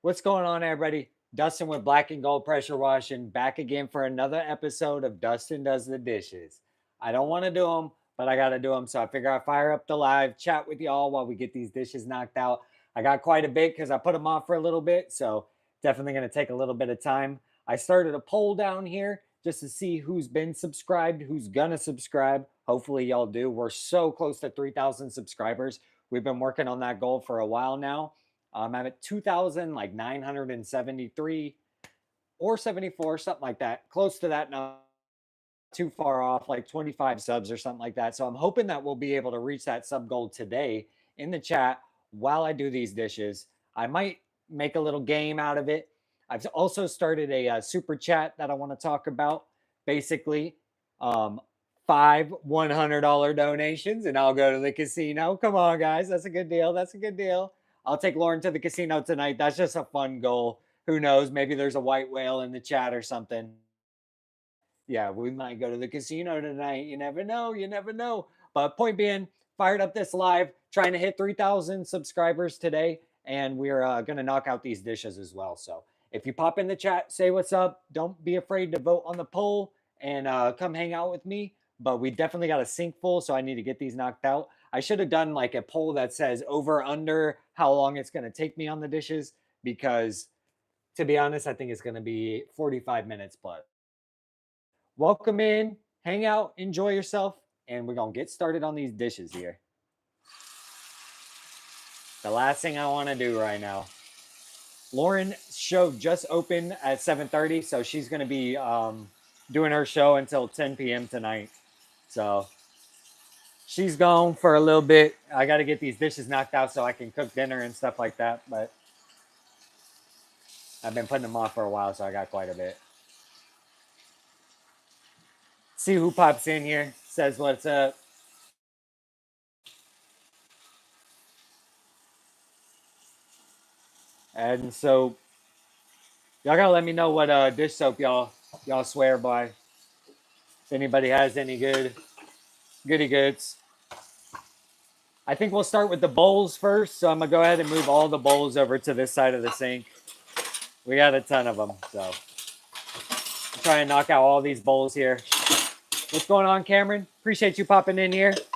What's going on, everybody? Dustin with Black and Gold Pressure Washing back again for another episode of Dustin Does the Dishes. I don't want to do them, but I got to do them. So I figure I'll fire up the live, chat with y'all while we get these dishes knocked out. I got quite a bit because I put them off for a little bit. So definitely going to take a little bit of time. I started a poll down here just to see who's been subscribed, who's going to subscribe. Hopefully, y'all do. We're so close to 3,000 subscribers. We've been working on that goal for a while now. I'm at 2,000, like 973 or 74, something like that. Close to that, not too far off, like 25 subs or something like that. So I'm hoping that we'll be able to reach that sub goal today in the chat while I do these dishes. I might make a little game out of it. I've also started a super chat that I want to talk about. Basically, five $100 donations, and I'll go to the casino. Come on, guys. That's a good deal. That's a good deal. I'll take Lauren to the casino tonight. That's just a fun goal. Who knows? Maybe there's a white whale in the chat or something. Yeah, we might go to the casino tonight. You never know. You never know. But point being, fired up this live, trying to hit 3,000 subscribers today. And we're going to knock out these dishes as well. So if you pop in the chat, say what's up. Don't be afraid to vote on the poll and come hang out with me. But we definitely got a sink full, so I need to get these knocked out. I should have done like a poll that says over under how long it's going to take me on the dishes, because to be honest, I think it's going to be 45 minutes plus. Welcome in, hang out, enjoy yourself, and we're going to get started on these dishes here. The last thing I want to do right now. Lauren's show just opened at 7:30, so she's going to be doing her show until 10 p.m. tonight. So she's gone for a little bit. I got to get these dishes knocked out so I can cook dinner and stuff like that. But I've been putting them off for a while, so I got quite a bit. See who pops in here, says what's up. And so y'all gotta let me know what dish soap y'all swear by. If anybody has any goody goods. I think we'll start with the bowls first. So I'm gonna go ahead and move all the bowls over to this side of the sink. We got a ton of them, so I'll try and knock out all these bowls here. What's going on, Cameron? Appreciate you popping in here. If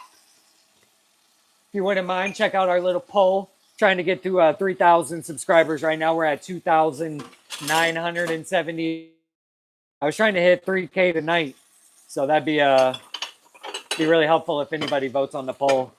you wouldn't mind, check out our little poll. Trying to get to 3,000 subscribers right now. We're at 2,970. I was trying to hit 3K tonight, so that'd be really helpful if anybody votes on the poll.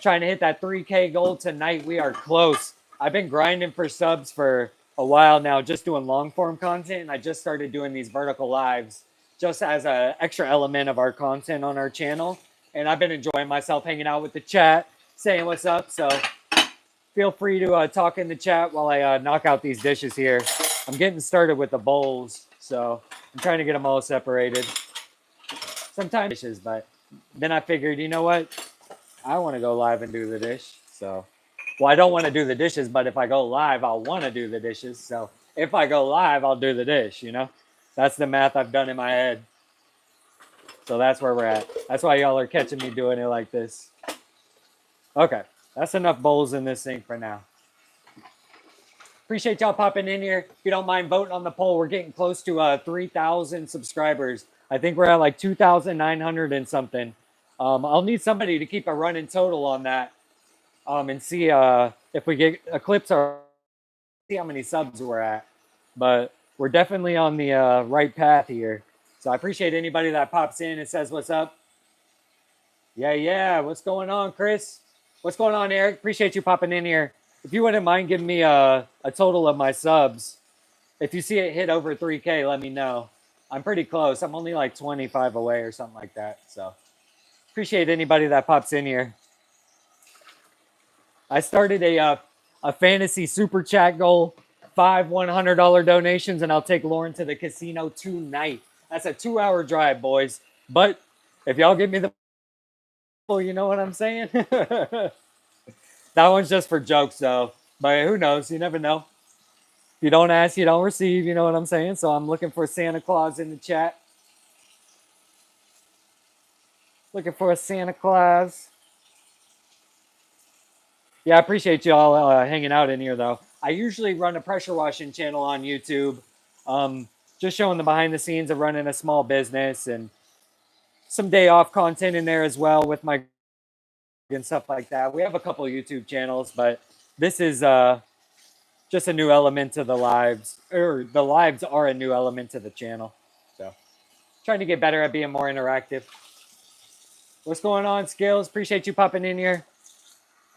Trying to hit that 3K goal tonight. We are close. I've been grinding for subs for a while now, just doing long form content, and I just started doing these vertical lives just as an extra element of our content on our channel. And I've been enjoying myself hanging out with the chat, saying what's up. So feel free to talk in the chat while I knock out these dishes here. I'm getting started with the bowls, so I'm trying to get them all separated. Sometimes dishes, but then I figured, you know what? I want to go live and do the dish. So, well, I don't want to do the dishes, but if I go live, I'll want to do the dishes. So if I go live, I'll do the dish, you know? That's the math I've done in my head. So that's where we're at. That's why y'all are catching me doing it like this. Okay, that's enough bowls in this sink for now. Appreciate y'all popping in here. If you don't mind voting on the poll, we're getting close to 3,000 subscribers. I think we're at like 2,900 and something. I'll need somebody to keep a running total on that and see if we get eclipse or see how many subs we're at. But we're definitely on the right path here. So I appreciate anybody that pops in and says what's up. Yeah. What's going on, Chris? What's going on, Eric? Appreciate you popping in here. If you wouldn't mind giving me a total of my subs, if you see it hit over 3K, let me know. I'm pretty close. I'm only like 25 away or something like that. So appreciate anybody that pops in here. I started a fantasy super chat goal, 5 $100 donations, and I'll take Lauren to the casino tonight. That's a 2-hour drive, boys. But if y'all give me the, you know what I'm saying? That one's just for jokes, though. But who knows? You never know. If you don't ask, you don't receive. You know what I'm saying? So I'm looking for Santa Claus in the chat. Looking for a Santa Claus. Yeah, I appreciate y'all hanging out in here, though. I usually run a pressure washing channel on YouTube, um, just showing the behind the scenes of running a small business and some day off content in there as well with my and stuff like that. We have a couple YouTube channels, but this is just a new element to the lives, or the lives are a new element to the channel. So trying to get better at being more interactive. What's going on, Skills? Appreciate you popping in here.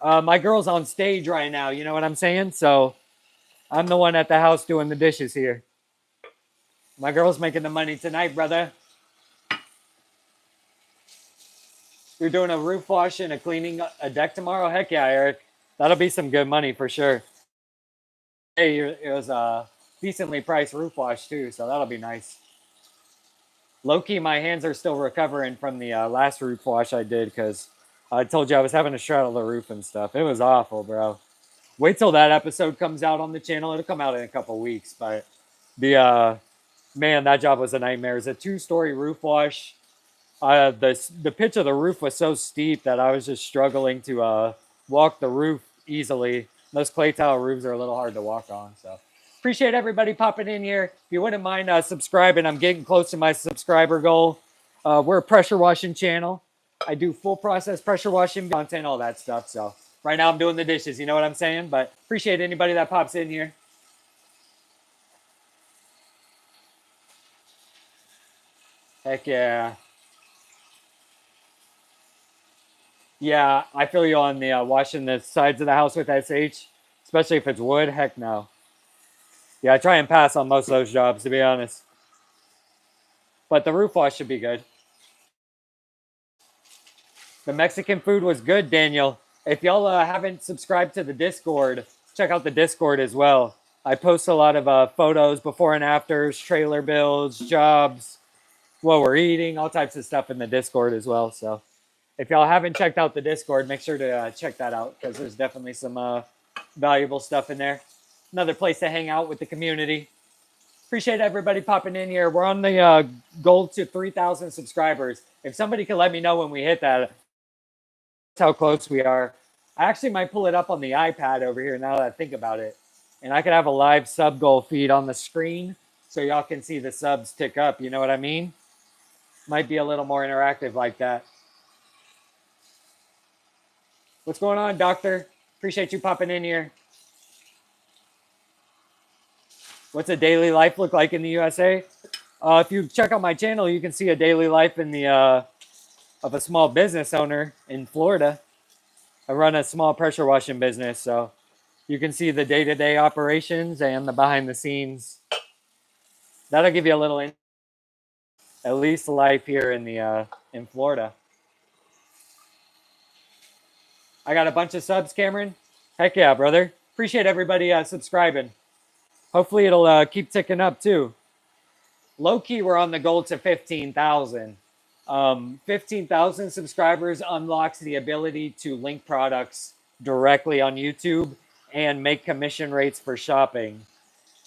My girl's on stage right now, you know what I'm saying? So I'm the one at the house doing the dishes here. My girl's making the money tonight, brother. You're doing a roof wash and a cleaning a deck tomorrow? Heck yeah, Eric. That'll be some good money for sure. Hey, it was a decently priced roof wash too, so that'll be nice. Low-key, my hands are still recovering from the last roof wash I did because I told you I was having to straddle the roof and stuff. It was awful, bro. Wait till that episode comes out on the channel. It'll come out in a couple weeks, but the man, that job was a nightmare. It's a 2-story roof wash. The pitch of the roof was so steep that I was just struggling to walk the roof easily. Those clay tile roofs are a little hard to walk on, so appreciate everybody popping in here. If you wouldn't mind subscribing, I'm getting close to my subscriber goal. We're a pressure washing channel. I do full process pressure washing content, all that stuff. So right now I'm doing the dishes, you know what I'm saying? But appreciate anybody that pops in here. Heck yeah. Yeah, I feel you on the washing the sides of the house with SH, especially if it's wood. Heck no. Yeah, I try and pass on most of those jobs, to be honest. But the roof wash should be good. The Mexican food was good, Daniel. If y'all haven't subscribed to the Discord, check out the Discord as well. I post a lot of photos before and afters, trailer builds, jobs, what we're eating, all types of stuff in the Discord as well. So if y'all haven't checked out the Discord, make sure to check that out because there's definitely some valuable stuff in there. Another place to hang out with the community. Appreciate everybody popping in here. We're on the goal to 3,000 subscribers. If somebody could let me know when we hit that, that's how close we are. I actually might pull it up on the iPad over here now that I think about it. And I could have a live sub goal feed on the screen so y'all can see the subs tick up. You know what I mean? Might be a little more interactive like that. What's going on, Doctor? Appreciate you popping in here. What's a daily life look like in the USA? If you check out my channel, you can see a daily life in the of a small business owner in Florida. I run a small pressure washing business, so you can see the day-to-day operations and the behind the scenes. That'll give you a little at least life here in the in Florida. I got a bunch of subs, Cameron. Heck yeah, brother. Appreciate everybody subscribing. Hopefully it'll keep ticking up too. Low key, we're on the goal to 15,000. 15,000 subscribers unlocks the ability to link products directly on YouTube and make commission rates for shopping.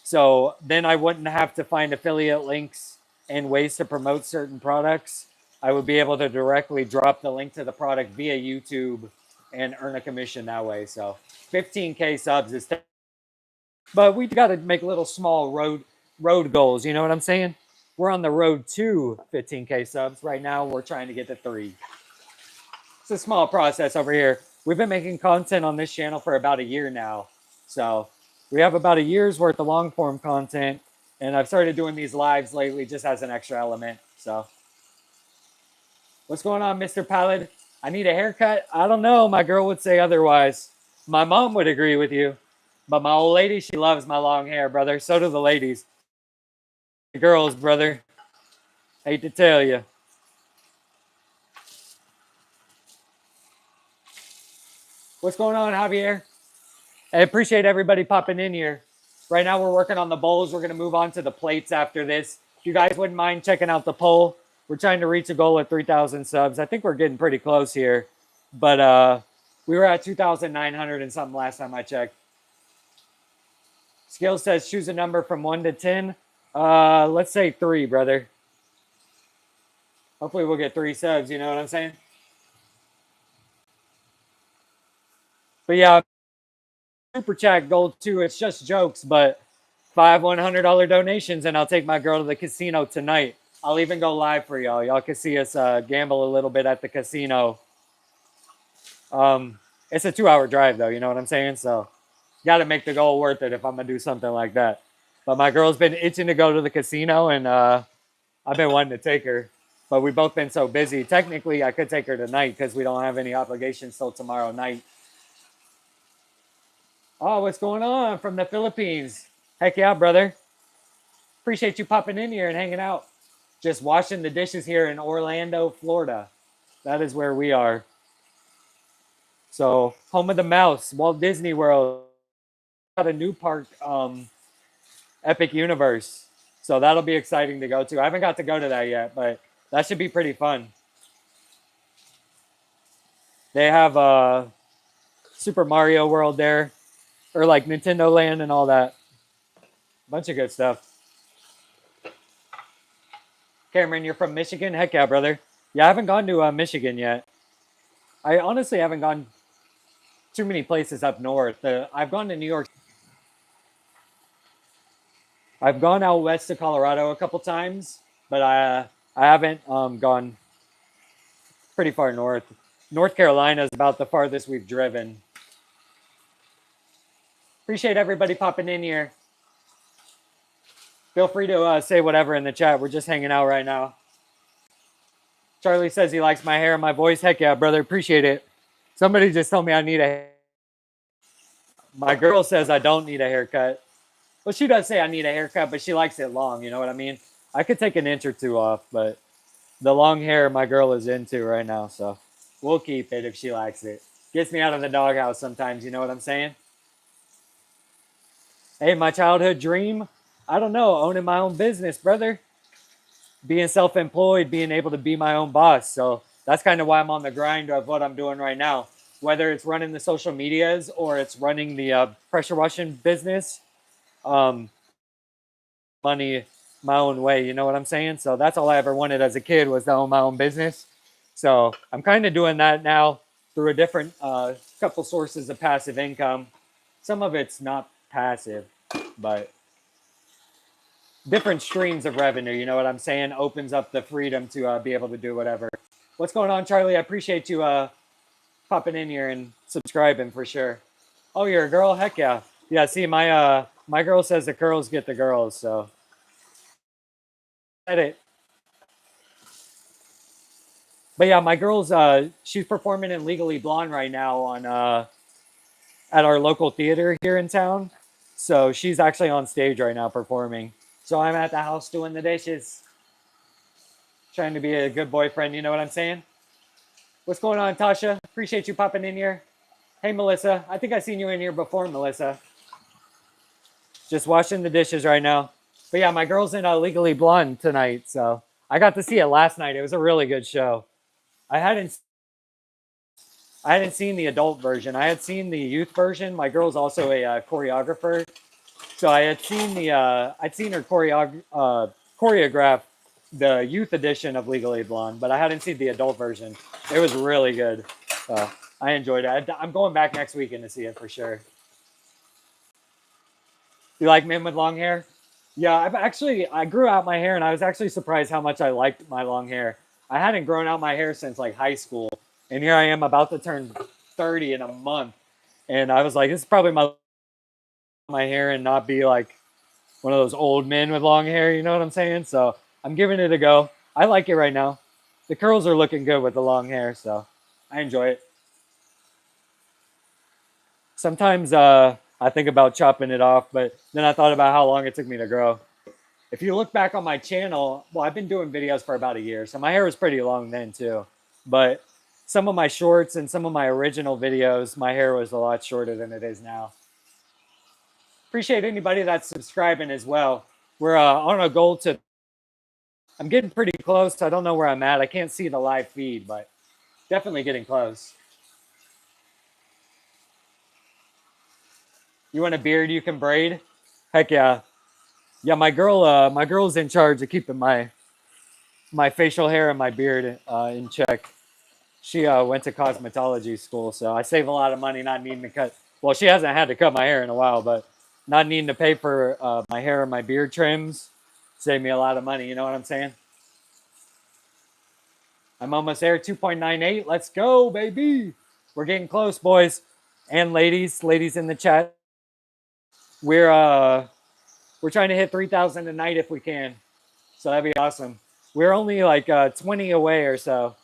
So then I wouldn't have to find affiliate links and ways to promote certain products. I would be able to directly drop the link to the product via YouTube and earn a commission that way. So 15K subs is, but we got to make little small road goals. You know what I'm saying? We're on the road to 15K subs. Right now, we're trying to get to 3. It's a small process over here. We've been making content on this channel for about a year now. So we have about a year's worth of long form content. And I've started doing these lives lately just as an extra element. So what's going on, Mr. Pallid? I need a haircut? I don't know. My girl would say otherwise. My mom would agree with you. But my old lady, she loves my long hair, brother. So do the ladies. The girls, brother. Hate to tell you. What's going on, Javier? I appreciate everybody popping in here. Right now we're working on the bowls. We're going to move on to the plates after this. If you guys wouldn't mind checking out the poll, we're trying to reach a goal of 3,000 subs. I think we're getting pretty close here. But we were at 2,900 and something last time I checked. Skill says choose a number from 1 to 10. Let's say 3, brother. Hopefully we'll get 3 subs, you know what I'm saying? But yeah, super chat goal too. It's just jokes, but 5 $100 donations, and I'll take my girl to the casino tonight. I'll even go live for y'all. Y'all can see us gamble a little bit at the casino. It's a 2-hour drive though, you know what I'm saying? So got to make the goal worth it if I'm gonna do something like that. But my girl's been itching to go to the casino, and I've been wanting to take her. But we've both been so busy. Technically, I could take her tonight because we don't have any obligations till tomorrow night. Oh, what's going on from the Philippines? Heck yeah, brother. Appreciate you popping in here and hanging out. Just washing the dishes here in Orlando, Florida. That is where we are. So, home of the mouse, Walt Disney World. Got a new park, Epic Universe. So that'll be exciting to go to. I haven't got to go to that yet, but that should be pretty fun. They have Super Mario World there, or like Nintendo Land and all that. Bunch of good stuff. Cameron, you're from Michigan? Heck yeah, brother. Yeah, I haven't gone to Michigan yet. I honestly haven't gone too many places up north. I've gone to New York. I've gone out west to Colorado a couple times, but I haven't gone pretty far north. North Carolina is about the farthest we've driven. Appreciate everybody popping in here. Feel free to say whatever in the chat. We're just hanging out right now. Charlie says he likes my hair and my voice. Heck yeah, brother. Appreciate it. Somebody just told me I need a... My girl says I don't need a haircut. Well, she does say I need a haircut, but she likes it long. You know what I mean? I could take an inch or two off, but the long hair my girl is into right now, so we'll keep it if she likes it. Gets me out of the doghouse sometimes, you know what I'm saying? Hey, my childhood dream, I don't know, owning my own business, brother. Being self-employed, being able to be my own boss. So that's kind of why I'm on the grind of what I'm doing right now. Whether it's running the social medias or it's running the pressure washing business, money my own way, you know what I'm saying? So that's all I ever wanted as a kid, was to own my own business. So I'm kind of doing that now through a different couple sources of passive income. Some of it's not passive, but different streams of revenue, you know what I'm saying? Opens up the freedom to be able to do whatever. What's going on, Charlie? I appreciate you popping in here and subscribing for sure. Oh, you're a girl? Heck yeah. Yeah, see, my girl says the girls get the girls, so. Edit. But yeah, my girl's, she's performing in Legally Blonde right now on at our local theater here in town. So she's actually on stage right now performing. So I'm at the house doing the dishes. Trying to be a good boyfriend, you know what I'm saying? What's going on, Tasha? Appreciate you popping in here. Hey, Melissa. I think I've seen you in here before, Melissa. Just washing the dishes right now. But yeah, my girl's in Legally Blonde tonight, so I got to see it last night. It was a really good show. I hadn't seen the adult version. I had seen the youth version. My girl's also a choreographer, so I had seen the I'd seen her choreograph the youth edition of Legally Blonde, but I hadn't seen the adult version. It was really good. I enjoyed it. I'm going back next weekend to see it for sure. You like men with long hair? Yeah, I grew out my hair, and I was actually surprised how much I liked my long hair. I hadn't grown out my hair since like high school, and here I am about to turn 30 in a month, and I was like, this is probably my hair and not be like one of those old men with long hair, you know what I'm saying? So I'm giving it a go. I like it right now. The curls are looking good with the long hair, so I enjoy it. Sometimes I think about chopping it off, but then I thought about how long it took me to grow. If you look back on my channel, well, I've been doing videos for about a year, so my hair was pretty long then too. But some of my shorts and some of my original videos, my hair was a lot shorter than it is now. Appreciate anybody that's subscribing as well. We're on a goal to... I'm getting pretty close. I don't know where I'm at. I can't see the live feed, but definitely getting close. You want a beard you can braid? Heck yeah. Yeah, my girl's in charge of keeping my facial hair and my beard in check. She went to cosmetology school, so I save a lot of money not needing to cut Well, she hasn't had to cut my hair in a while, but not needing to pay for my hair and my beard trims saved me a lot of money. You know what I'm saying? I'm almost there. 2.98. Let's go, baby. We're getting close, boys and ladies. Ladies in the chat. We're trying to hit 3,000 a night if we can. So that'd be awesome. We're only like 20 away or so.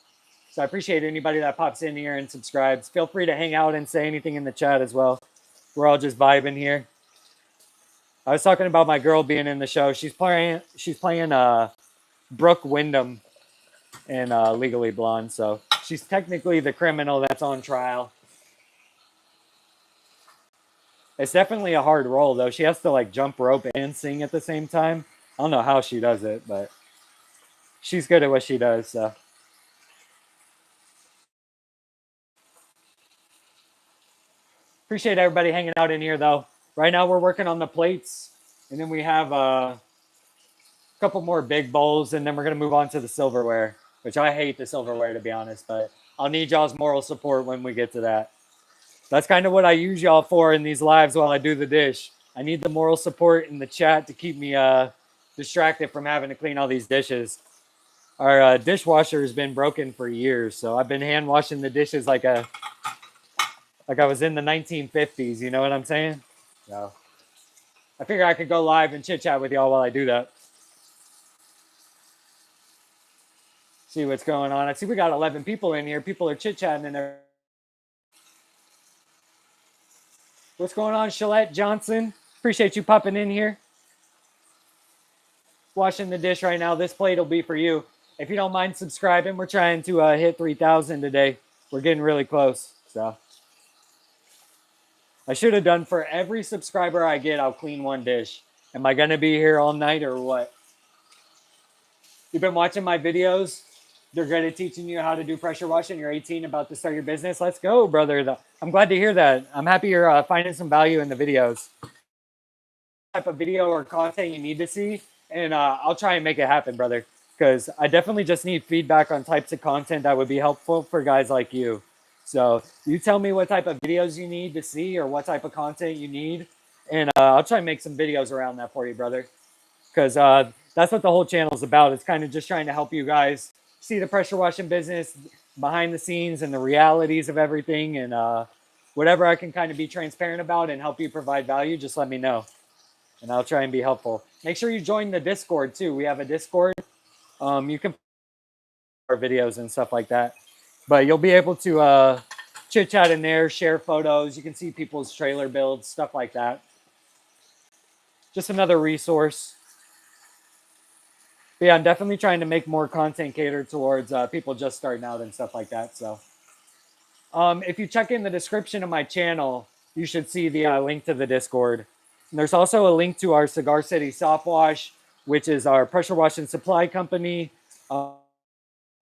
So I appreciate anybody that pops in here and subscribes. Feel free to hang out and say anything in the chat as well. We're all just vibing here. I was talking about my girl being in the show. She's playing Brooke Wyndham in Legally Blonde. So she's technically the criminal that's on trial. It's definitely a hard role though. She has to like jump rope and sing at the same time. I don't know how she does it, but she's good at what she does. So appreciate everybody hanging out in here though. Right now we're working on the plates, and then we have a couple more big bowls, and then we're gonna move on to the silverware, which I hate the silverware to be honest, but I'll need y'all's moral support when we get to that. That's kind of what I use y'all for in these lives while I do the dish. I need the moral support in the chat to keep me distracted from having to clean all these dishes. Our dishwasher has been broken for years, so I've been hand washing the dishes like I was in the 1950s. You know what I'm saying? So I figure I could go live and chit chat with y'all while I do that. See what's going on. I see we got 11 people in here. People are chit chatting in there. What's going on, Shalette Johnson? Appreciate you popping in here. Washing the dish right now. This plate will be for you. If you don't mind subscribing, we're trying to hit 3,000 today. We're getting really close. So I should have done for every subscriber I get, I'll clean one dish. Am I going to be here all night or what? You've been watching my videos. They're good at teaching you how to do pressure washing. You're 18, about to start your business. Let's go, brother. I'm glad to hear that. I'm happy you're finding some value in the videos. Type of video or content you need to see, and I'll try and make it happen, brother, because I definitely just need feedback on types of content that would be helpful for guys like you. So you tell me what type of videos you need to see or what type of content you need, and I'll try and make some videos around that for you, brother, because that's what the whole channel is about. It's kind of just trying to help you guys see the pressure washing business behind the scenes and the realities of everything, and whatever I can kind of be transparent about and help you provide value, just let me know, and I'll try and be helpful. Make sure you join the Discord too. We have a Discord. You can our videos and stuff like that, but you'll be able to chit chat in there, share photos. You can see people's trailer builds, stuff like that. Just another resource. But yeah, I'm definitely trying to make more content catered towards people just starting out and stuff like that. So if you check in the description of my channel, you should see the link to the Discord. And there's also a link to our Cigar City Soft Wash, which is our pressure washing supply company.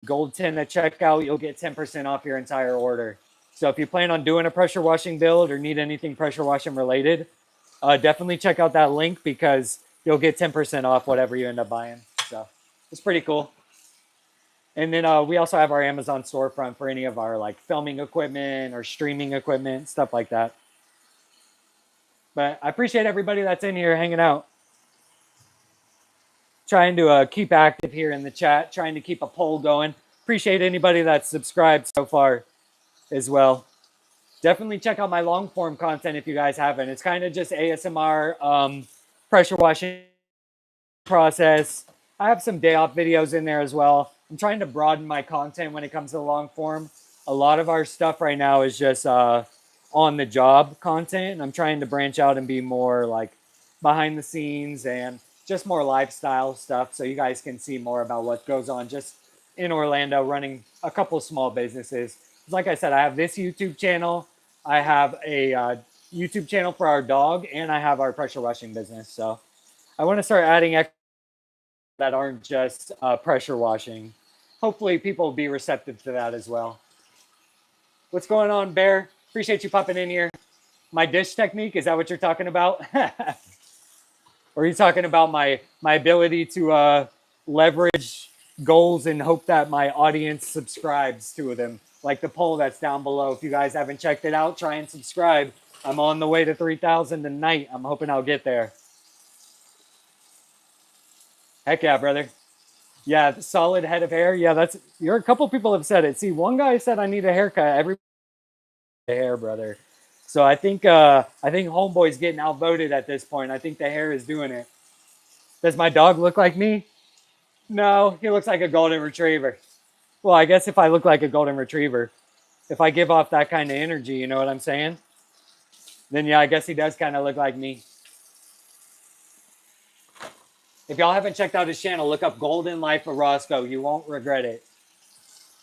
Gold 10 at checkout, you'll get 10% off your entire order. So if you plan on doing a pressure washing build or need anything pressure washing related, definitely check out that link because you'll get 10% off whatever you end up buying. So it's pretty cool. And then we also have our Amazon storefront for any of our like filming equipment or streaming equipment, stuff like that. But I appreciate everybody that's in here hanging out. Trying to keep active here in the chat, trying to keep a poll going. Appreciate anybody that's subscribed so far as well. Definitely check out my long form content if you guys haven't. It's kind of just ASMR, pressure washing process. I have some day off videos in there as well. I'm trying to broaden my content when it comes to the long form. A lot of our stuff right now is just on the job content. And I'm trying to branch out and be more like behind the scenes and just more lifestyle stuff. So you guys can see more about what goes on just in Orlando running a couple small businesses. Like I said, I have this YouTube channel. I have a YouTube channel for our dog, and I have our pressure washing business. So I want to start adding extra that aren't just pressure washing. Hopefully people will be receptive to that as well. What's going on, Bear? Appreciate you popping in here. My dish technique, is that what you're talking about? Or are you talking about my ability to leverage goals and hope that my audience subscribes to them? Like the poll that's down below. If you guys haven't checked it out, try and subscribe. I'm on the way to 3,000 tonight. I'm hoping I'll get there. Heck yeah, brother. Yeah, solid head of hair. Yeah, that's you're a couple people have said it. See, one guy said I need a haircut. Every hair, brother. So I think homeboy's getting outvoted at this point. I think the hair is doing it. Does my dog look like me? No, he looks like a golden retriever. Well, I guess if I look like a golden retriever, if I give off that kind of energy, you know what I'm saying? Then yeah, I guess he does kind of look like me. If y'all haven't checked out his channel, look up Golden Life of Roscoe. You won't regret it.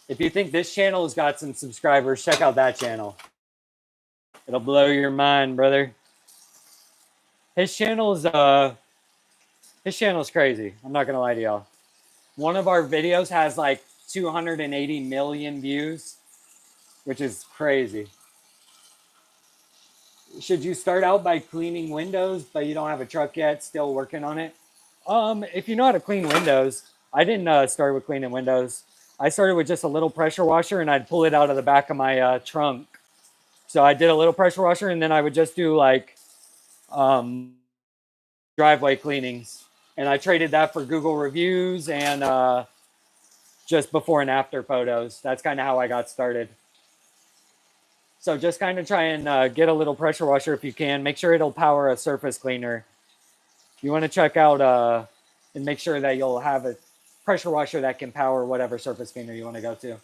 If you think this channel has got some subscribers, check out that channel. It'll blow your mind, brother. His channel's crazy. I'm not gonna lie to y'all. One of our videos has like 280 million views, which is crazy. Should you start out by cleaning windows, but you don't have a truck yet, still working on it? If you know how to clean windows, I didn't start with cleaning windows. I started with just a little pressure washer and I'd pull it out of the back of my trunk. So I did a little pressure washer and then I would just do like driveway cleanings. And I traded that for Google reviews and just before and after photos. That's kind of how I got started. So just kind of try and get a little pressure washer if you can. Make sure it'll power a surface cleaner. You want to check out and make sure that you'll have a pressure washer that can power whatever surface cleaner you want to go to.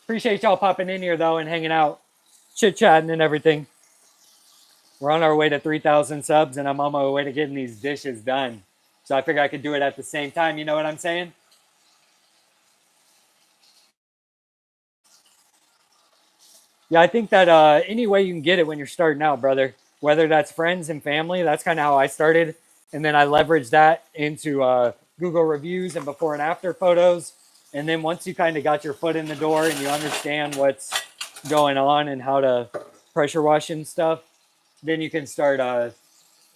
Appreciate y'all popping in here though and hanging out, chit-chatting and everything. We're on our way to 3,000 subs and I'm on my way to getting these dishes done. So I figured I could do it at the same time. You know what I'm saying? Yeah, I think that any way you can get it when you're starting out, brother, whether that's friends and family, that's kind of how I started. And then I leveraged that into Google reviews and before and after photos. And then once you kind of got your foot in the door and you understand what's going on and how to pressure wash and stuff, then you can start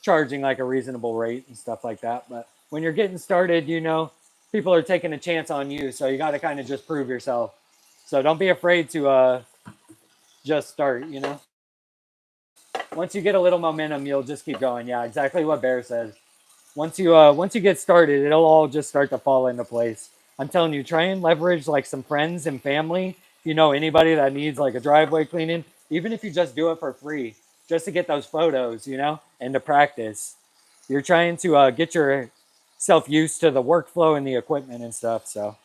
charging like a reasonable rate and stuff like that. But when you're getting started, you know, people are taking a chance on you. So you got to kind of just prove yourself. So don't be afraid to just start, you know. Once you get a little momentum, you'll just keep going. Yeah, exactly what Bear says. Once you get started, it'll all just start to fall into place. I'm telling you, try and leverage like some friends and family. You know, anybody that needs like a driveway cleaning, even if you just do it for free, just to get those photos, you know, and to practice. You're trying to get yourself used to the workflow and the equipment and stuff. So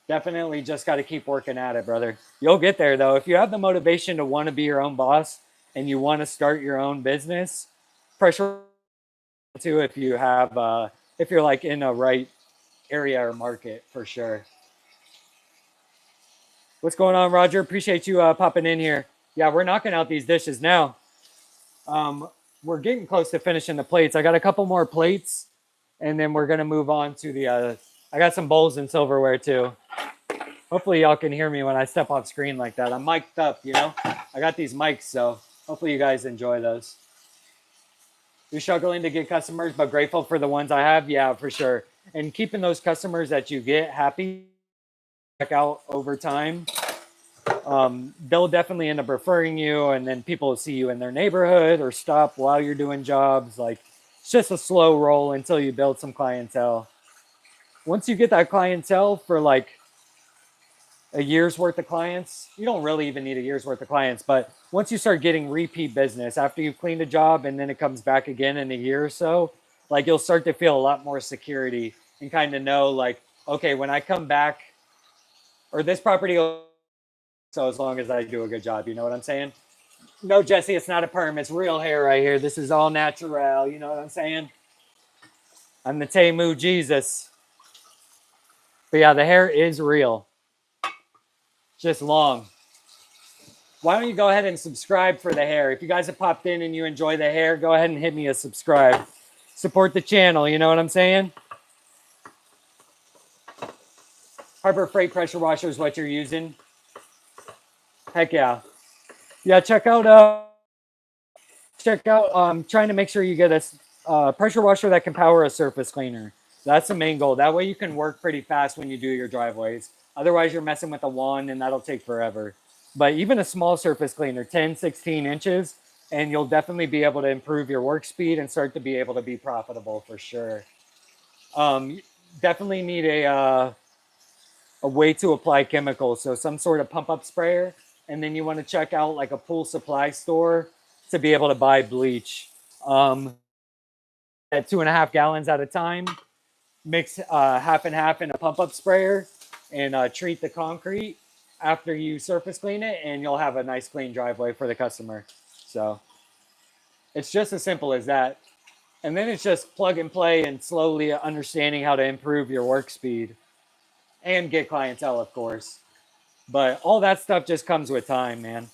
definitely just got to keep working at it, brother. You'll get there though. If you have the motivation to want to be your own boss and you want to start your own business, pressure to if you're like in a right area or market for sure. What's going on, Roger? Appreciate you popping in here. Yeah, we're knocking out these dishes now. Um, we're getting close to finishing the plates. I got a couple more plates, and then we're gonna move on to the. I got some bowls and silverware too. Hopefully, y'all can hear me when I step off screen like that. I'm mic'd up, you know. I got these mics, so hopefully you guys enjoy those. You're struggling to get customers, but grateful for the ones I have. Yeah, for sure. And keeping those customers that you get happy, check out over time. They'll definitely end up referring you, and then people will see you in their neighborhood or stop while you're doing jobs. Like it's just a slow roll until you build some clientele. Once you get that clientele for like a year's worth of clients, you don't really even need a year's worth of clients, but once you start getting repeat business after you've cleaned a job and then it comes back again in a year or so, like you'll start to feel a lot more security and kind of know like, okay, when I come back or this property will, so as long as I do a good job, you know what I'm saying? No, Jesse, it's not a perm. It's real hair right here. This is all natural. You know what I'm saying? I'm the Temu Jesus. But yeah, the hair is real. Just long. Why don't you go ahead and subscribe for the hair? If you guys have popped in and you enjoy the hair, go ahead and hit me a subscribe. Support the channel. You know what I'm saying? Harbor Freight pressure washer is what you're using. Heck yeah. Yeah, check out trying to make sure you get a pressure washer that can power a surface cleaner. That's the main goal. That way you can work pretty fast when you do your driveways. Otherwise, you're messing with a wand and that'll take forever. But even a small surface cleaner, 10, 16 inches, and you'll definitely be able to improve your work speed and start to be able to be profitable for sure. Um, Definitely need a way to apply chemicals. So some sort of pump up sprayer. And then you want to check out like a pool supply store to be able to buy bleach. At 2.5 gallons at a time, mix half and half in a pump up sprayer and treat the concrete after you surface clean it, and you'll have a nice clean driveway for the customer. So it's just as simple as that. And then it's just plug and play and slowly understanding how to improve your work speed and get clientele, of course. But all that stuff just comes with time, man.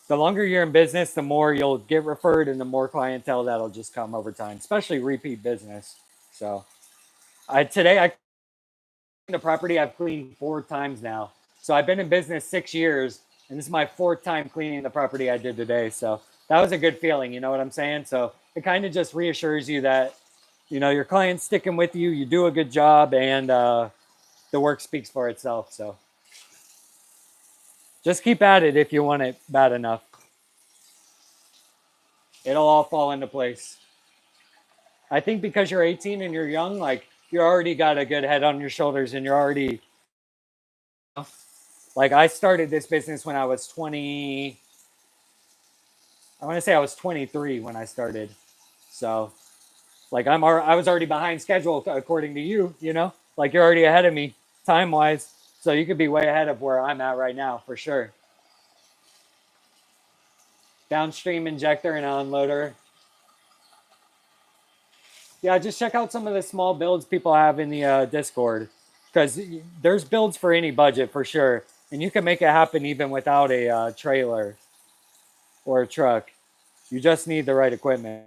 The longer you're in business, the more you'll get referred and the more clientele that'll just come over time, especially repeat business. So I the property I've cleaned 4 times now. So I've been in business 6 years, and this is my fourth time cleaning the property I did today. So that was a good feeling. You know what I'm saying? So it kind of just reassures you that, your client's sticking with you, you do a good job, and the work speaks for itself. So just keep at it if you want it bad enough. It'll all fall into place. I think because you're 18 and you're young, like you already got a good head on your shoulders and you're already like I started this business when I was 20. I want to say I was 23 when I started. So like I was already behind schedule according to you, like you're already ahead of me time wise. So you could be way ahead of where I'm at right now for sure. Downstream injector and unloader. Yeah, just check out some of the small builds people have in the Discord because there's builds for any budget for sure, and you can make it happen even without a trailer or a truck. You just need the right equipment.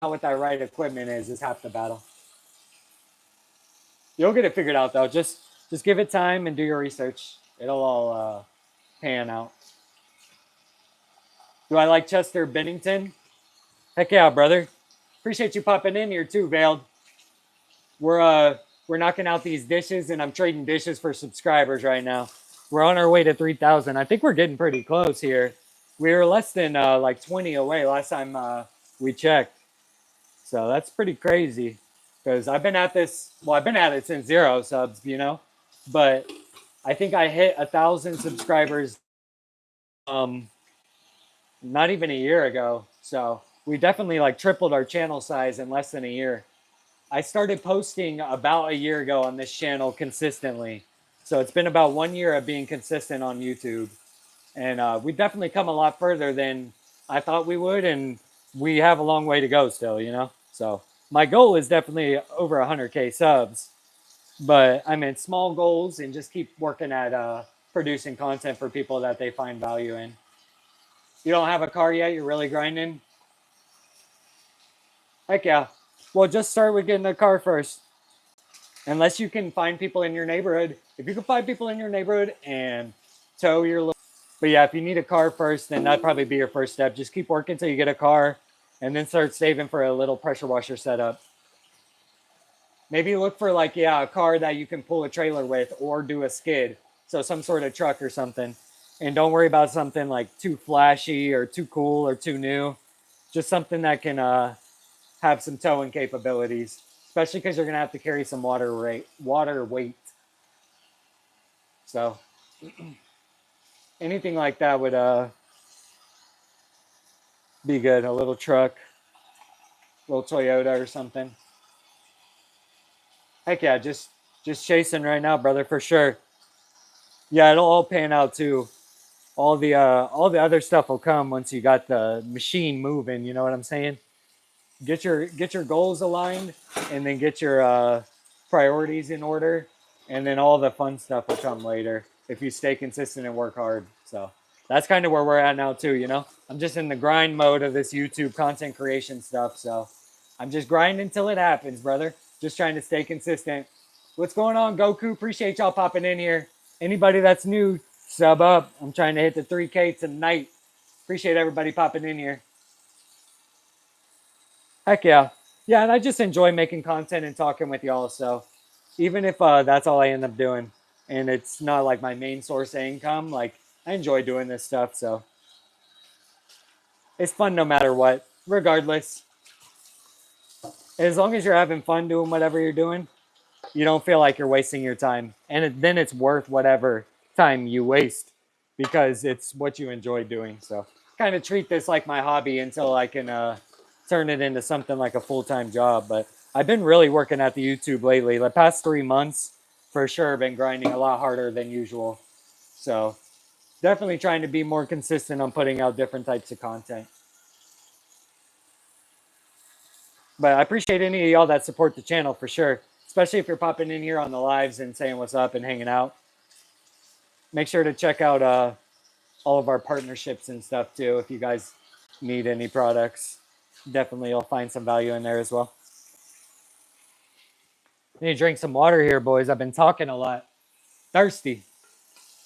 What that right equipment is half the battle. You'll get it figured out though. Just give it time and do your research. It'll all pan out. Do I like Chester Bennington? Heck yeah, brother. Appreciate you popping in here too, Veiled. We're knocking out these dishes, and I'm trading dishes for subscribers right now. We're on our way to 3,000. I think we're getting pretty close here. We were less than like 20 away last time we checked. So that's pretty crazy because I've been at this. Well, I've been at it since 0 subs, but I think I hit 1,000 subscribers not even a year ago. So we definitely like tripled our channel size in less than a year. I started posting about a year ago on this channel consistently. So it's been about 1 year of being consistent on YouTube. And we've definitely come a lot further than I thought we would. And we have a long way to go still. So my goal is definitely over 100K subs. But I mean, small goals and just keep working at producing content for people that they find value in. You don't have a car yet? You're really grinding? Heck yeah. Well, just start with getting a car first. Unless you can find people in your neighborhood. If you can find people in your neighborhood and tow your little. But yeah, if you need a car first, then that'd probably be your first step. Just keep working until you get a car and then start saving for a little pressure washer setup. Maybe look for like, yeah, a car that you can pull a trailer with or do a skid. So some sort of truck or something. And don't worry about something like too flashy or too cool or too new. Just something that can have some towing capabilities, especially because you're going to have to carry some water weight. So anything like that would be good. A little truck, little Toyota or something. Heck yeah, just chasing right now, brother, for sure. Yeah, it'll all pan out too. All the other stuff will come once you got the machine moving. You know what I'm saying? Get your goals aligned, and then get your priorities in order, and then all the fun stuff will come later if you stay consistent and work hard. So that's kind of where we're at now too. I'm just in the grind mode of this YouTube content creation stuff. So I'm just grinding until it happens, brother. Just trying to stay consistent. What's going on, Goku? Appreciate y'all popping in here. Anybody that's new, sub up. I'm trying to hit the 3K tonight. Appreciate everybody popping in here. Heck yeah. Yeah, and I just enjoy making content and talking with y'all. So even if that's all I end up doing. and it's not like my main source of income. Like, I enjoy doing this stuff, so it's fun no matter what. Regardless, as long as you're having fun doing whatever you're doing, you don't feel like you're wasting your time, and then it's worth whatever time you waste because it's what you enjoy doing. So kind of treat this like my hobby until I can turn it into something like a full-time job. But I've been really working at the YouTube lately. The past 3 months for sure been grinding a lot harder than usual, so definitely trying to be more consistent on putting out different types of content. But I appreciate any of y'all that support the channel for sure, especially if you're popping in here on the lives and saying what's up and hanging out. Make sure to check out all of our partnerships and stuff too. If you guys need any products, definitely you'll find some value in there as well. Need to drink some water here, boys. I've been talking a lot. Thirsty.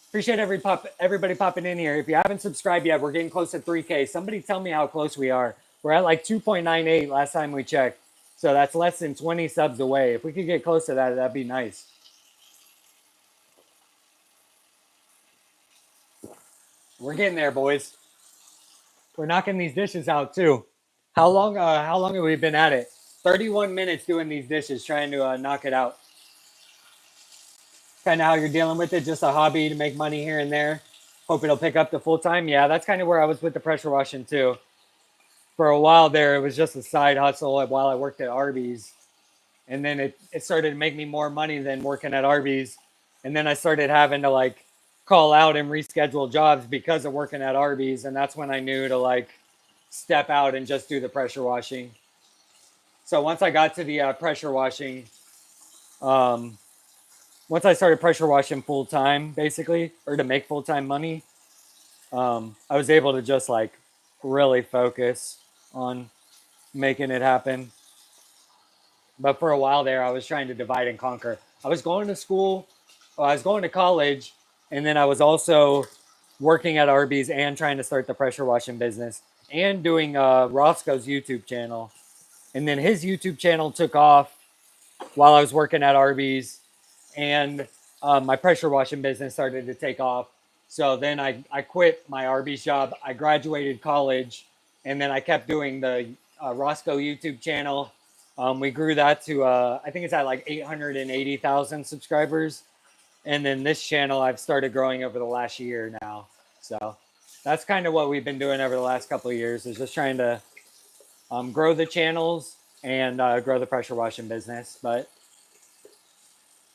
Appreciate everybody popping in here. If you haven't subscribed yet, we're getting close to 3K. Somebody tell me how close we are. We're at like 2.98 last time we checked. So that's less than 20 subs away. If we could get close to that, that'd be nice. We're getting there, boys. We're knocking these dishes out too. How long have we been at it? 31 minutes doing these dishes, trying to knock it out. Kind of how you're dealing with it, just a hobby to make money here and there. Hope it'll pick up to full time. Yeah, that's kind of where I was with the pressure washing too. For a while there, it was just a side hustle while I worked at Arby's. And then it started to make me more money than working at Arby's. And then I started having to like call out and reschedule jobs because of working at Arby's. And that's when I knew to like step out and just do the pressure washing. So once I got to the pressure washing, once I started pressure washing full time, basically, or to make full time money, I was able to just like really focus on making it happen. But for a while there, I was trying to divide and conquer. I was going to school, I was going to college, and then I was also working at Arby's and trying to start the pressure washing business and doing Roscoe's YouTube channel. And then his YouTube channel took off while I was working at Arby's, and my pressure washing business started to take off. So then I quit my Arby's job. I graduated college, and then I kept doing the Roscoe YouTube channel. We grew that to, I think it's at like 880,000 subscribers. And then this channel I've started growing over the last year now. So that's kind of what we've been doing over the last couple of years, is just trying to grow the channels and grow the pressure washing business. But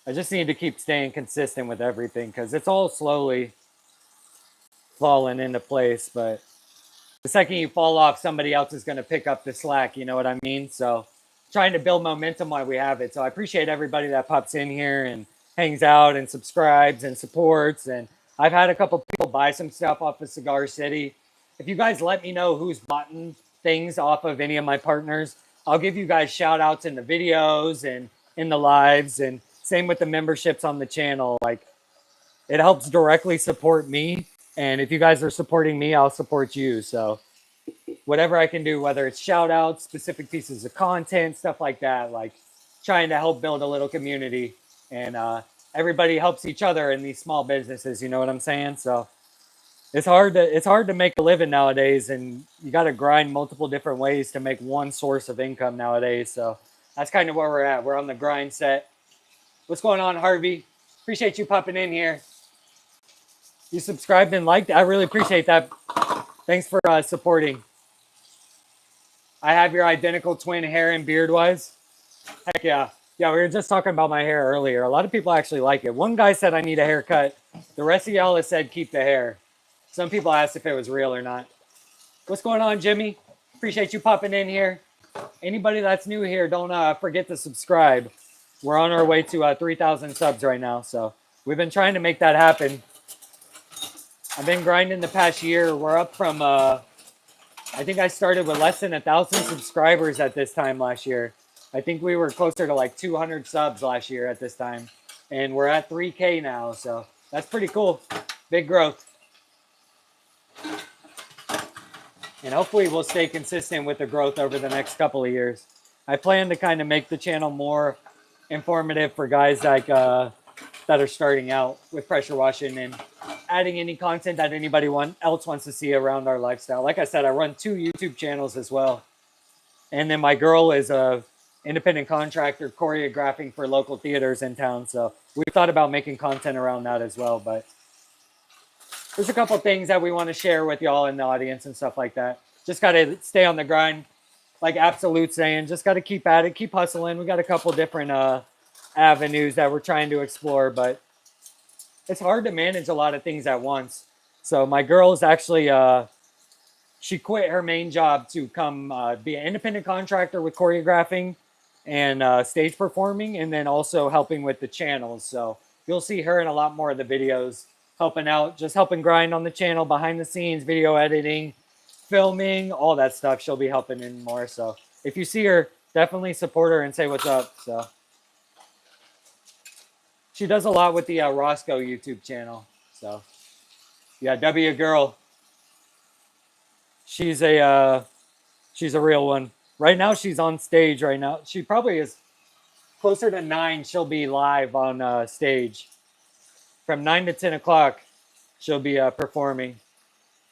I just need to keep staying consistent with everything because it's all slowly falling into place. But the second you fall off, somebody else is going to pick up the slack. You know what I mean? So trying to build momentum while we have it. So I appreciate everybody that pops in here and hangs out and subscribes and supports. And I've had a couple people buy some stuff off of Cigar City. If you guys let me know who's bought things off of any of my partners, I'll give you guys shout outs in the videos and in the lives, and same with the memberships on the channel. Like, it helps directly support me. And if you guys are supporting me, I'll support you. So whatever I can do, whether it's shout outs, specific pieces of content, stuff like that, like trying to help build a little community. And everybody helps each other in these small businesses. You know what I'm saying? So it's hard to make a living nowadays, and you got to grind multiple different ways to make one source of income nowadays. So that's kind of where we're at. We're on the grind set. What's going on, Harvey? Appreciate you popping in here. You subscribed and liked. I really appreciate that. Thanks for supporting. I have your identical twin hair and beard wise. Heck yeah. Yeah, we were just talking about my hair earlier. A lot of people actually like it. One guy said I need a haircut. The rest of y'all have said keep the hair. Some people asked if it was real or not. What's going on, Jimmy? Appreciate you popping in here. Anybody that's new here, don't forget to subscribe. We're on our way to 3,000 subs right now. So we've been trying to make that happen. I've been grinding the past year. We're up from, I think I started with less than 1,000 subscribers at this time last year. I think we were closer to like 200 subs last year at this time. And we're at 3K now. So that's pretty cool. Big growth. And hopefully we'll stay consistent with the growth over the next couple of years. I plan to kind of make the channel more informative for guys like that are starting out with pressure washing and adding any content that anybody else wants to see around our lifestyle. Like I said, I run 2 YouTube channels as well. And then my girl is a independent contractor choreographing for local theaters in town. So we've thought about making content around that as well. But there's a couple things that we want to share with y'all in the audience and stuff like that. Just got to stay on the grind. Like Absolute saying, just got to keep at it, keep hustling. We got a couple different avenues that we're trying to explore, but it's hard to manage a lot of things at once. So my girl is actually, she quit her main job to come be an independent contractor with choreographing and stage performing, and then also helping with the channels. So you'll see her in a lot more of the videos, helping out, just helping grind on the channel, behind the scenes, video editing, filming, all that stuff. She'll be helping in more. So if you see her, definitely support her and say what's up. So she does a lot with the Roscoe YouTube channel. So yeah, W girl. She's a real one. Right now she's on stage right now. She probably is closer to 9. She'll be live on stage from 9 to 10 o'clock. She'll be performing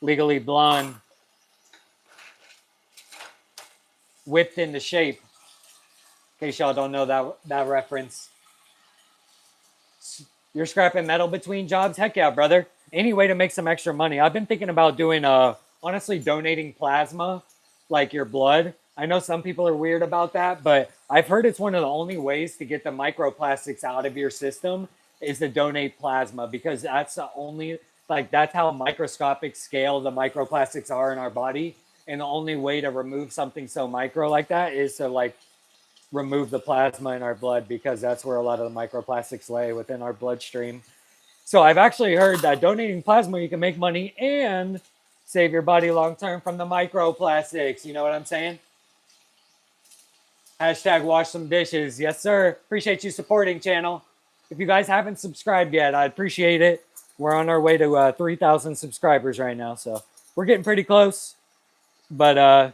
Legally Blonde. Whipped into shape. In case y'all don't know that reference. You're scrapping metal between jobs? Heck yeah, brother. Any way to make some extra money. I've been thinking about doing, honestly, donating plasma, like your blood. I know some people are weird about that, but I've heard it's one of the only ways to get the microplastics out of your system is to donate plasma, because that's the only, like, that's how microscopic scale the microplastics are in our body. And the only way to remove something so micro like that is to, like, remove the plasma in our blood, because that's where a lot of the microplastics lay, within our bloodstream. So I've actually heard that donating plasma, you can make money and save your body long term from the microplastics. You know what I'm saying? Hashtag wash some dishes. Yes, sir. Appreciate you supporting, channel. If you guys haven't subscribed yet, I'd appreciate it. We're on our way to 3,000 subscribers right now, so we're getting pretty close. But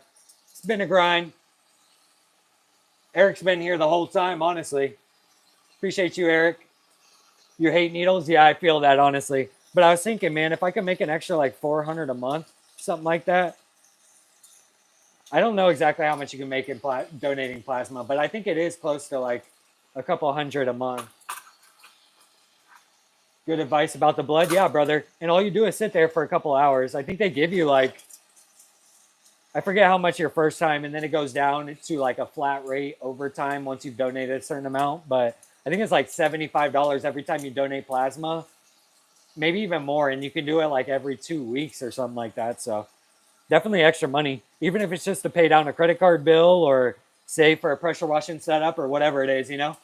it's been a grind. Eric's been here the whole time, honestly. Appreciate you, Eric. You hate needles? Yeah, I feel that, honestly. But I was thinking, man, if I could make an extra like $400 a month, something like that. I don't know exactly how much you can make in donating plasma, but I think it is close to like a couple hundred a month. Good advice about the blood? Yeah, brother. And all you do is sit there for a couple hours. I think they give you like, I forget how much your first time, and then it goes down to like a flat rate over time once you've donated a certain amount. But I think it's like $75 every time you donate plasma, maybe even more. And you can do it like every 2 weeks or something like that. So definitely extra money, even if it's just to pay down a credit card bill or save for a pressure washing setup or whatever it is, you know?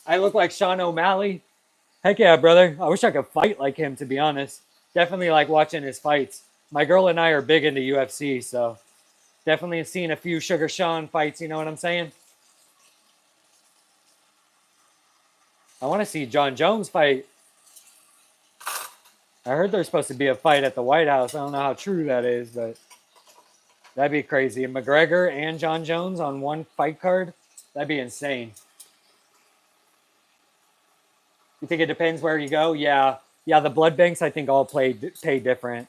I look like Sean O'Malley. Heck yeah, brother. I wish I could fight like him, to be honest. Definitely like watching his fights. My girl and I are big into UFC, so definitely seen a few Sugar Sean fights, you know what I'm saying? I want to see John Jones fight. I heard there's supposed to be a fight at the White House. I don't know how true that is, but that'd be crazy. And McGregor and John Jones on one fight card? That'd be insane. You think it depends where you go? Yeah. Yeah, the blood banks, I think, all pay different.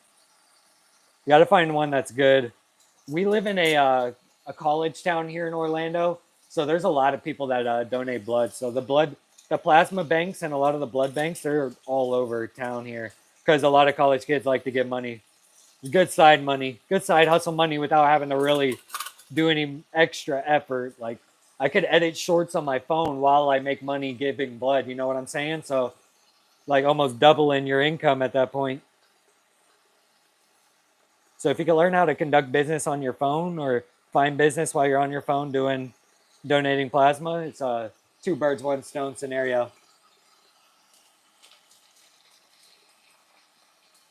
You got to find one that's good. We live in a college town here in Orlando, so there's a lot of people that donate blood. So the plasma banks and a lot of the blood banks, they're all over town here because a lot of college kids like to get money. Good side money, good side hustle money without having to really do any extra effort. Like, I could edit shorts on my phone while I make money giving blood. You know what I'm saying? So, like, almost doubling your income at that point. So if you can learn how to conduct business on your phone or find business while you're on your phone donating plasma, it's a 2 birds, 1 stone scenario.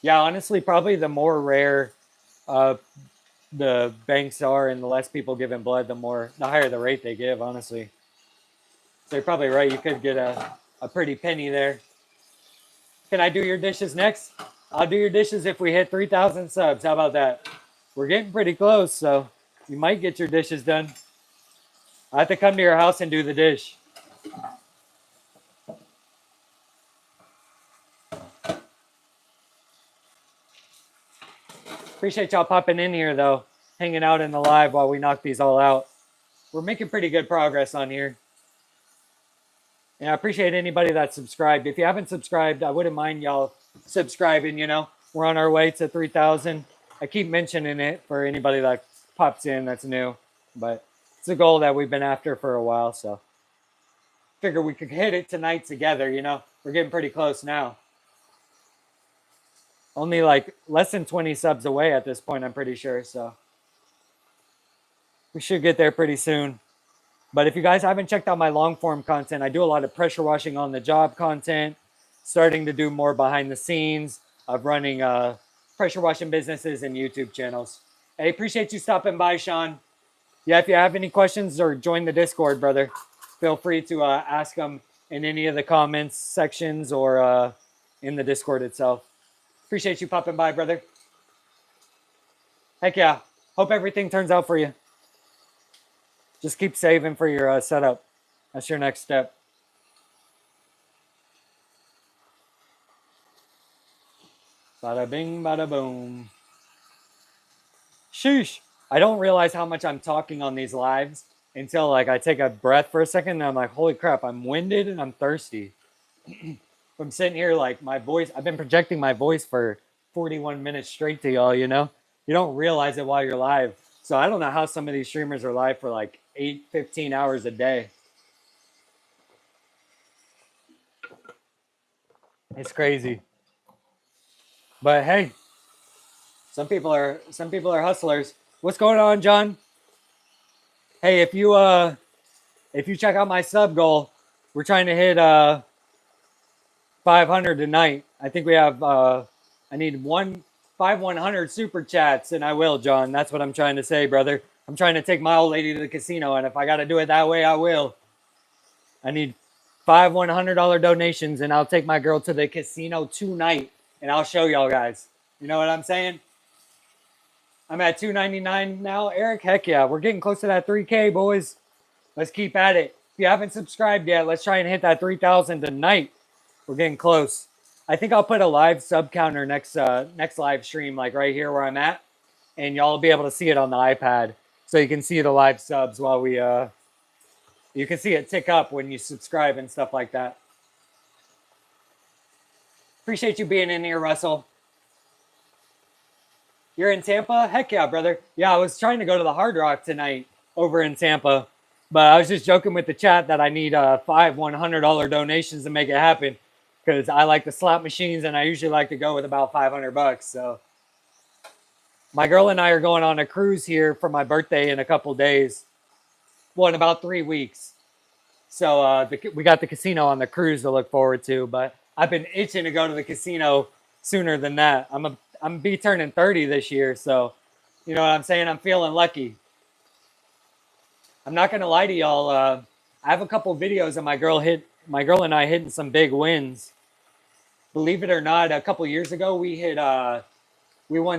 Yeah, honestly, probably the more rare the banks are and the less people giving blood, the higher the rate they give, honestly. So you're probably right. You could get a pretty penny there. Can I do your dishes next? I'll do your dishes if we hit 3,000 subs. How about that? We're getting pretty close, so you might get your dishes done. I have to come to your house and do the dish. Appreciate y'all popping in here, though, hanging out in the live while we knock these all out. We're making pretty good progress on here. And I appreciate anybody that subscribed. If you haven't subscribed, I wouldn't mind y'all subscribing, you know. We're on our way to 3,000. I keep mentioning it for anybody that pops in that's new. But it's a goal that we've been after for a while, so figure we could hit it tonight together, you know. We're getting pretty close now. Only like less than 20 subs away at this point, I'm pretty sure, so we should get there pretty soon. But if you guys haven't checked out my long form content, I do a lot of pressure washing on the job content, starting to do more behind the scenes of running pressure washing businesses and YouTube channels. Hey, appreciate you stopping by, Sean. Yeah, if you have any questions or join the Discord, brother, feel free to ask them in any of the comments sections or in the Discord itself. Appreciate you popping by, brother. Heck yeah. Hope everything turns out for you. Just keep saving for your setup. That's your next step. Bada bing, bada boom. Sheesh. I don't realize how much I'm talking on these lives until like I take a breath for a second and I'm like, holy crap, I'm winded and I'm thirsty. I'm sitting here like my voice, I've been projecting my voice for 41 minutes straight to y'all, you know? You don't realize it while you're live. So I don't know how some of these streamers are live for like 15 hours a day. It's crazy. But hey, some people are hustlers. What's going on, John? Hey, if you check out my sub goal, we're trying to hit 500 tonight. I think we have I need 100 super chats, and I will, John. That's what I'm trying to say, brother. I'm trying to take my old lady to the casino, and if I got to do it that way, I will. I need 5 $100 donations, and I'll take my girl to the casino tonight, and I'll show y'all guys. You know what I'm saying? I'm at $2.99 now, Eric. Heck yeah, we're getting close to that 3K, boys. Let's keep at it. If you haven't subscribed yet, let's try and hit that 3,000 tonight. We're getting close. I think I'll put a live sub counter next live stream, like right here where I'm at, and y'all will be able to see it on the iPad, so you can see the live subs while we you can see it tick up when you subscribe and stuff like that. Appreciate you being in here, Russell. You're in Tampa? Heck yeah, brother. Yeah, I was trying to go to the Hard Rock tonight over in Tampa, but I was just joking with the chat that I need 5 $100 donations to make it happen, because I like the slot machines and I usually like to go with about $500. So my girl and I are going on a cruise here for my birthday in a couple days. Well, in about 3 weeks. So we got the casino on the cruise to look forward to, but I've been itching to go to the casino sooner than that. I'm be turning 30 this year, so you know what I'm saying? I'm feeling lucky. I'm not gonna lie to y'all. I have a couple videos of my girl and I hitting some big wins. Believe it or not, a couple years ago we won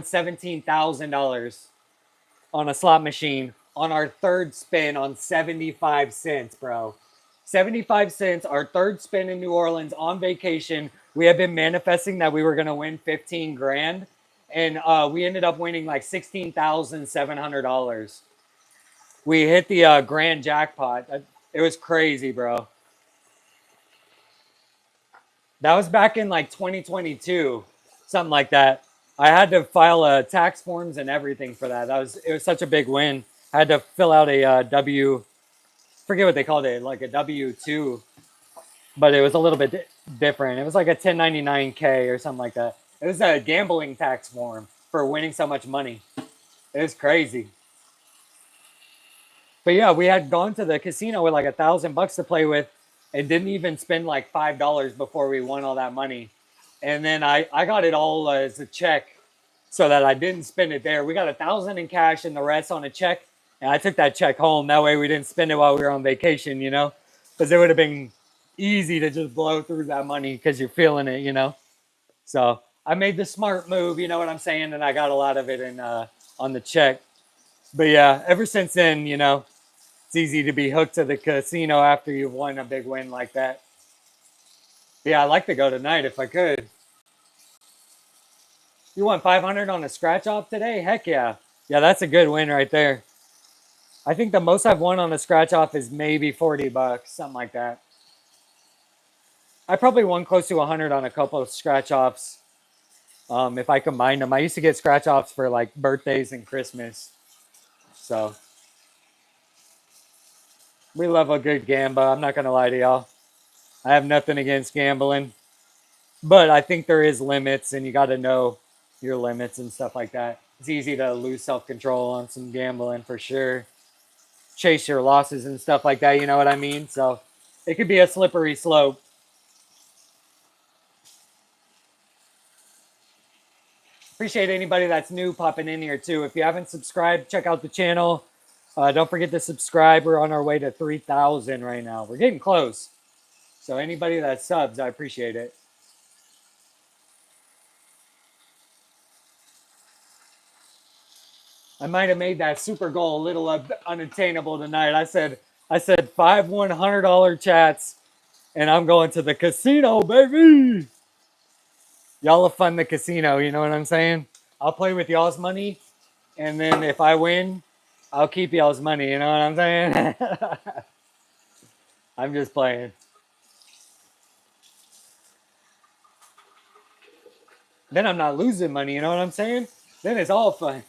$17,000 on a slot machine on our third spin on 75 cents, bro. 75 cents, our third spin in New Orleans on vacation. We had been manifesting that we were going to win 15 grand, and we ended up winning like $16,700. We hit the grand jackpot. It was crazy, bro. That was back in like 2022, something like that. I had to file tax forms and everything for that. It was such a big win. I had to fill out a forget what they called it, like a W-2, but it was a little bit different. It was like a 1099K or something like that. It was a gambling tax form for winning so much money. It was crazy. But yeah, we had gone to the casino with like $1,000 to play with and didn't even spend like $5 before we won all that money. And then I got it all as a check so that I didn't spend it there. We got $1,000 in cash and the rest on a check. And I took that check home. That way we didn't spend it while we were on vacation, you know, because it would have been easy to just blow through that money because you're feeling it, you know. So I made the smart move, you know what I'm saying? And I got a lot of it in on the check. But yeah, ever since then, you know, it's easy to be hooked to the casino after you've won a big win like that. Yeah, I'd like to go tonight if I could. You won 500 on a scratch off today? Heck yeah. Yeah, that's a good win right there. I think the most I've won on a scratch off is maybe 40 bucks, something like that. I probably won close to 100 on a couple of scratch offs. If I combined them, I used to get scratch offs for like birthdays and Christmas. So we love a good gamba. I'm not gonna lie to y'all. I have nothing against gambling, but I think there is limits, and you got to know your limits and stuff like that. It's easy to lose self control on some gambling for sure. Chase your losses and stuff like that. You know what I mean? So it could be a slippery slope. Appreciate anybody that's new popping in here too. If you haven't subscribed, check out the channel. Don't forget to subscribe. We're on our way to 3,000 right now. We're getting close. So anybody that subs, I appreciate it. I might have made that super goal a little unattainable tonight. I said 5 $100 chats, and I'm going to the casino, baby. Y'all will fund the casino. You know what I'm saying? I'll play with y'all's money, and then if I win, I'll keep y'all's money. You know what I'm saying? I'm just playing. Then I'm not losing money. You know what I'm saying? Then it's all fun.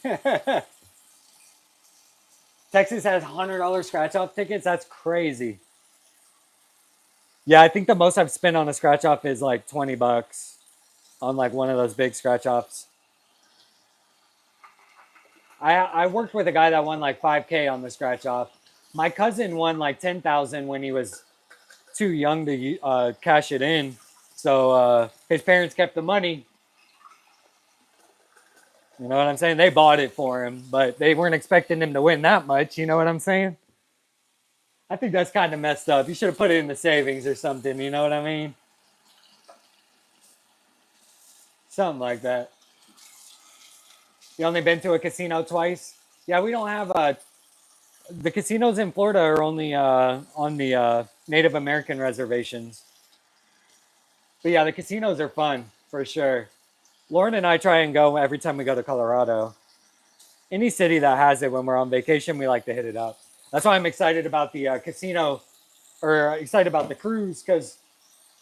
Texas has $100 scratch off tickets. That's crazy. Yeah, I think the most I've spent on a scratch off is like 20 bucks on like one of those big scratch offs. I worked with a guy that won like 5K on the scratch off. My cousin won like 10,000 when he was too young to cash it in. So his parents kept the money. You know what I'm saying? They bought it for him, but they weren't expecting him to win that much. You know what I'm saying? I think that's kind of messed up. You should have put it in the savings or something. You know what I mean? Something like that. You only been to a casino twice? Yeah, we don't have the casinos in Florida are only on the Native American reservations. But yeah, the casinos are fun for sure. Lauren and I try and go every time we go to Colorado. Any city that has it when we're on vacation, we like to hit it up. That's why I'm excited about the casino, or excited about the cruise, because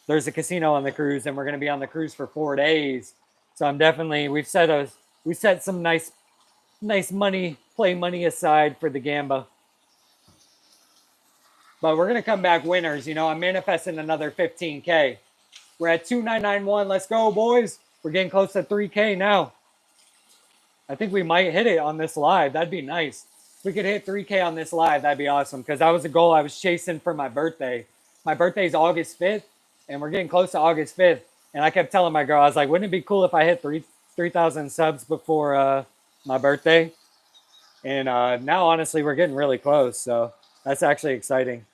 there's a casino on the cruise, and we're going to be on the cruise for 4 days. So I'm definitely we set some nice money, play money aside for the gamba. But we're gonna come back winners. You know, I'm manifesting another 15K. We're at 2991. Let's go, boys. We're getting close to 3K now. I think we might hit it on this live. That'd be nice. If we could hit 3K on this live, that'd be awesome. Because that was a goal I was chasing for my birthday. My birthday's August 5th, and we're getting close to August 5th. And I kept telling my girl, I was like, wouldn't it be cool if I hit 3,000 subs before my birthday? And now, honestly, we're getting really close. So that's actually exciting.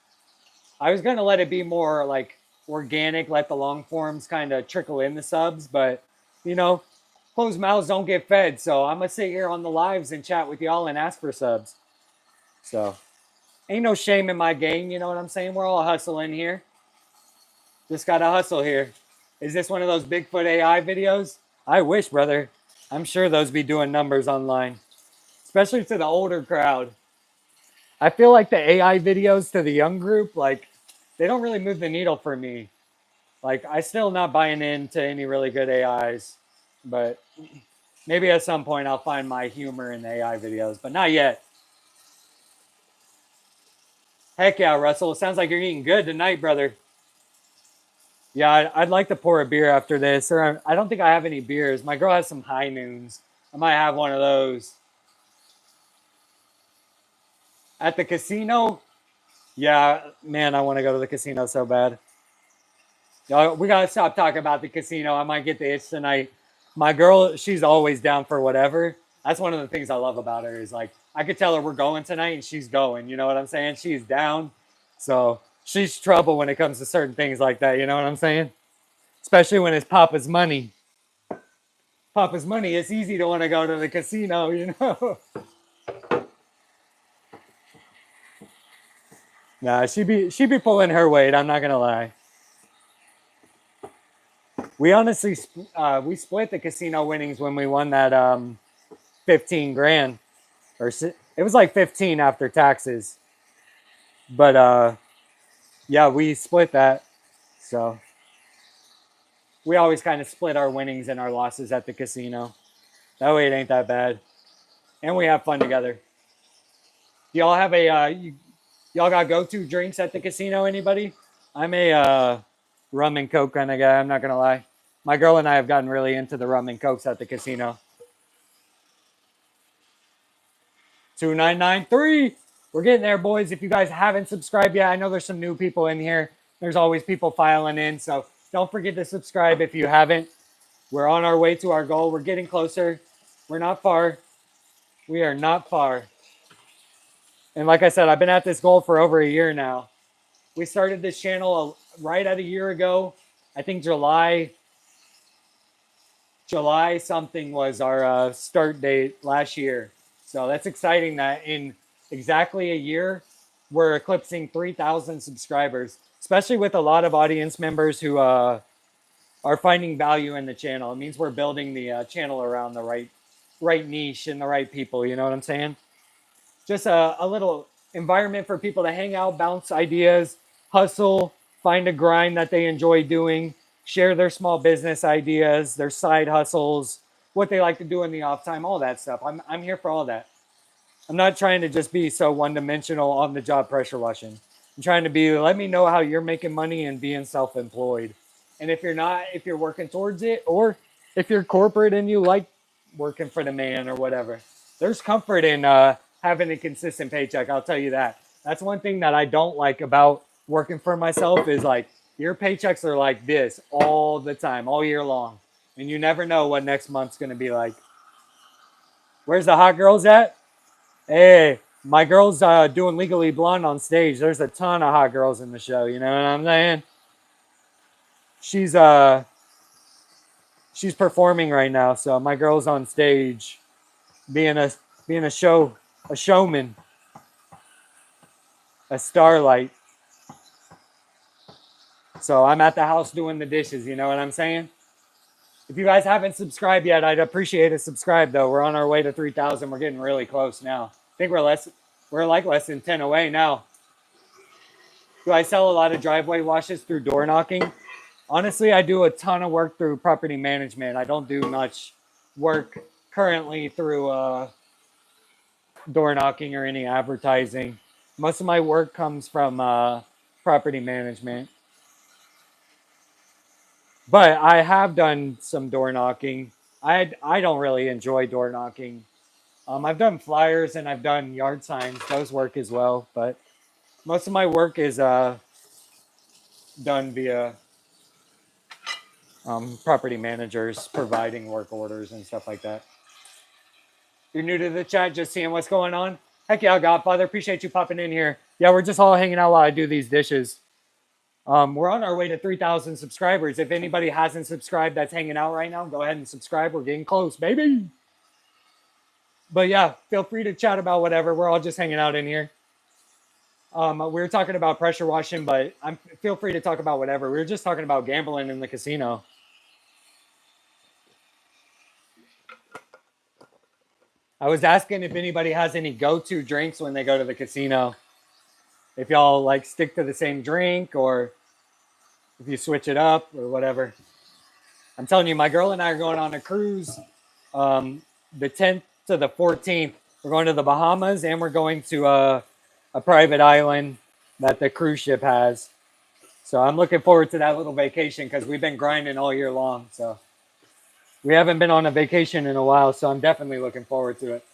I was going to let it be more like organic, let the long forms kind of trickle in the subs. But, you know, closed mouths don't get fed. So I'm going to sit here on the lives and chat with y'all and ask for subs. So ain't no shame in my game. You know what I'm saying? We're all hustling here. Just got to hustle here. Is this one of those Bigfoot AI videos? I wish, brother. I'm sure those be doing numbers online, especially to the older crowd. I feel like the AI videos to the young group, like, they don't really move the needle for me. Like, I still not buying into any really good AIs, but maybe at some point I'll find my humor in the AI videos, but not yet. Heck yeah, Russell. It sounds like you're eating good tonight, brother. Yeah, I'd like to pour a beer after this, or I don't think I have any beers. My girl has some high noons. I might have one of those. At the casino, yeah, man, I want to go to the casino so bad. We gotta stop talking about the casino. I might get the itch tonight. My girl, she's always down for whatever. That's one of the things I love about her is like I could tell her we're going tonight and she's going. You know what I'm saying? She's down. So she's trouble when it comes to certain things like that. You know what I'm saying? Especially when it's Papa's money. Papa's money. It's easy to want to go to the casino. You know. Nah, she be pulling her weight. I'm not gonna lie. We honestly we split the casino winnings when we won that 15 grand, or it was like 15 after taxes. But yeah, we split that. So we always kind of split our winnings and our losses at the casino. That way it ain't that bad. And we have fun together. Do y'all have a y'all got go-to drinks at the casino? Anybody? I'm a rum and coke kind of guy. I'm not gonna lie. My girl and I have gotten really into the rum and cokes at the casino. 2993. We're getting there, boys. If you guys haven't subscribed yet, I know there's some new people in here. There's always people filing in, so don't forget to subscribe if you haven't. We're on our way to our goal. We're getting closer. We're not far. We are not far. And like I said, I've been at this goal for over a year now. We started this channel right at a year ago. I think July something was our start date last year. So that's exciting that in exactly a year, we're eclipsing 3,000 subscribers, especially with a lot of audience members who are finding value in the channel. It means we're building the channel around the right niche and the right people. You know what I'm saying? Just a little environment for people to hang out, bounce ideas, hustle, find a grind that they enjoy doing, share their small business ideas, their side hustles, what they like to do in the off time, all that stuff. I'm here for all that. I'm not trying to just be so one-dimensional on the job pressure washing. I'm trying to be, let me know how you're making money and being self-employed. And if you're not, if you're working towards it, or if you're corporate and you like working for the man or whatever, there's comfort in having a consistent paycheck. I'll tell you that. That's one thing that I don't like about working for myself is like your paychecks are like this all the time, all year long. And you never know what next month's going to be like. Where's the hot girls at? Hey, my girl's doing Legally Blonde on stage. There's a ton of hot girls in the show. You know what I'm saying? She's performing right now. So my girl's on stage, being a showman, a starlight. So I'm at the house doing the dishes. You know what I'm saying? If you guys haven't subscribed yet, I'd appreciate a subscribe though. We're on our way to 3,000. We're getting really close now. I think we're like less than 10 away now. Do I sell a lot of driveway washes through door knocking? Honestly, I do a ton of work through property management. I don't do much work currently through door knocking or any advertising. Most of my work comes from property management. But I have done some door knocking. I don't really enjoy door knocking. I've done flyers and I've done yard signs. Those work as well. But most of my work is done via property managers providing work orders and stuff like that. You're new to the chat, just seeing what's going on? Heck yeah, Godfather. Appreciate you popping in here. Yeah, we're just all hanging out while I do these dishes. We're on our way to 3,000 subscribers. If anybody hasn't subscribed that's hanging out right now, go ahead and subscribe. We're getting close, baby. But yeah, feel free to chat about whatever. We're all just hanging out in here. We were talking about pressure washing, but feel free to talk about whatever. We were just talking about gambling in the casino. I was asking if anybody has any go-to drinks when they go to the casino. If y'all like stick to the same drink or if you switch it up or whatever. I'm telling you, my girl and I are going on a cruise the 10th to the 14th. We're going to the Bahamas and we're going to a private island that the cruise ship has. So I'm looking forward to that little vacation because we've been grinding all year long. So we haven't been on a vacation in a while, so I'm definitely looking forward to it.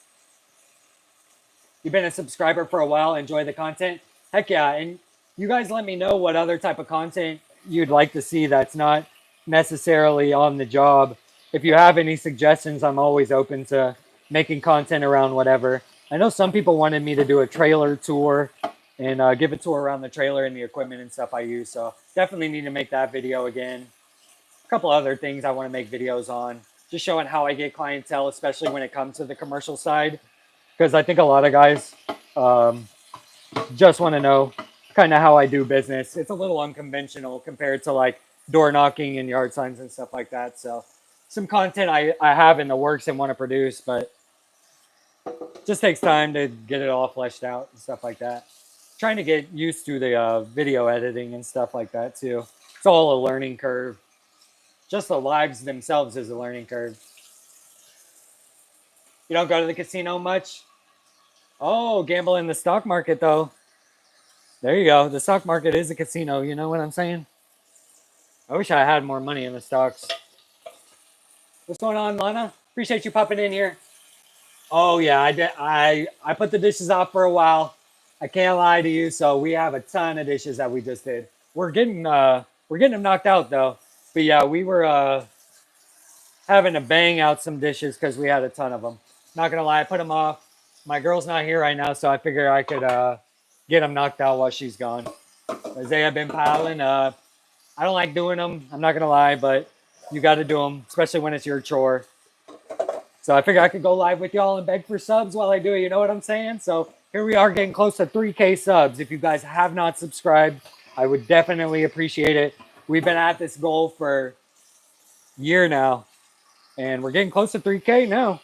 You've been a subscriber for a while. Enjoy the content? Heck yeah. And you guys let me know what other type of content you'd like to see that's not necessarily on the job. If you have any suggestions, I'm always open to making content around whatever. I know some people wanted me to do a trailer tour and give a tour around the trailer and the equipment and stuff I use. So definitely need to make that video again. A couple other things I want to make videos on, just showing how I get clientele, especially when it comes to the commercial side. Because I think a lot of guys just want to know kind of how I do business. It's a little unconventional compared to like door knocking and yard signs and stuff like that. So some content I have in the works and want to produce, but just takes time to get it all fleshed out and stuff like that. Trying to get used to the video editing and stuff like that too. It's all a learning curve. Just the lives themselves is a learning curve. You don't go to the casino much? Oh, gamble in the stock market though. There you go. The stock market is a casino. You know what I'm saying? I wish I had more money in the stocks. What's going on, Lana? Appreciate you popping in here. Oh yeah, I did. I put the dishes off for a while. I can't lie to you. So we have a ton of dishes that we just did. We're getting them knocked out though. But yeah, we were having to bang out some dishes because we had a ton of them. Not gonna lie, I put them off. My girl's not here right now, so I figured I could get them knocked out while she's gone. As they have been piling up. I don't like doing them. I'm not gonna lie, but you got to do them, especially when it's your chore. So I figured I could go live with y'all and beg for subs while I do it. You know what I'm saying? So here we are getting close to 3K subs. If you guys have not subscribed, I would definitely appreciate it. We've been at this goal for a year now, and we're getting close to 3K now.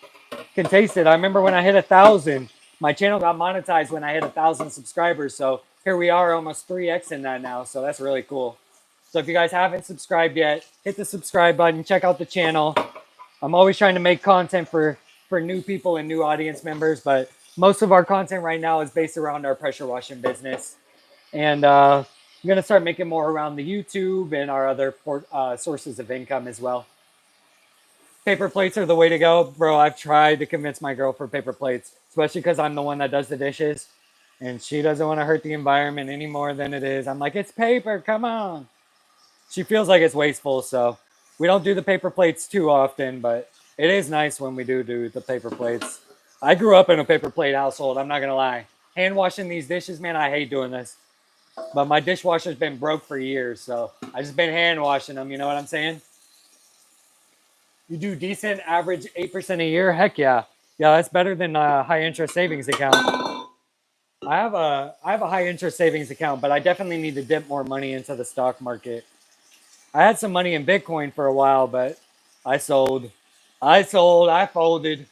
Can taste it. I remember when I hit 1,000, my channel got monetized when I hit 1,000 subscribers. So here we are, almost 3x in that now. So that's really cool. So if you guys haven't subscribed yet, hit the subscribe button. Check out the channel. I'm always trying to make content for new people and new audience members, but most of our content right now is based around our pressure washing business. And I'm going to start making more around the YouTube and our other sources of income as well. Paper plates are the way to go. Bro, I've tried to convince my girl for paper plates, especially because I'm the one that does the dishes. And she doesn't want to hurt the environment any more than it is. I'm like, it's paper, come on. She feels like it's wasteful, so we don't do the paper plates too often, but it is nice when we do the paper plates. I grew up in a paper plate household, I'm not going to lie. Hand washing these dishes, man, I hate doing this. But my dishwasher's been broke for years, so I just been hand washing them, you know what I'm saying? You do decent, average 8% a year? Heck yeah. Yeah, that's better than a high interest savings account. I have a high interest savings account, but I definitely need to dip more money into the stock market. I had some money in Bitcoin for a while, but I sold. I folded.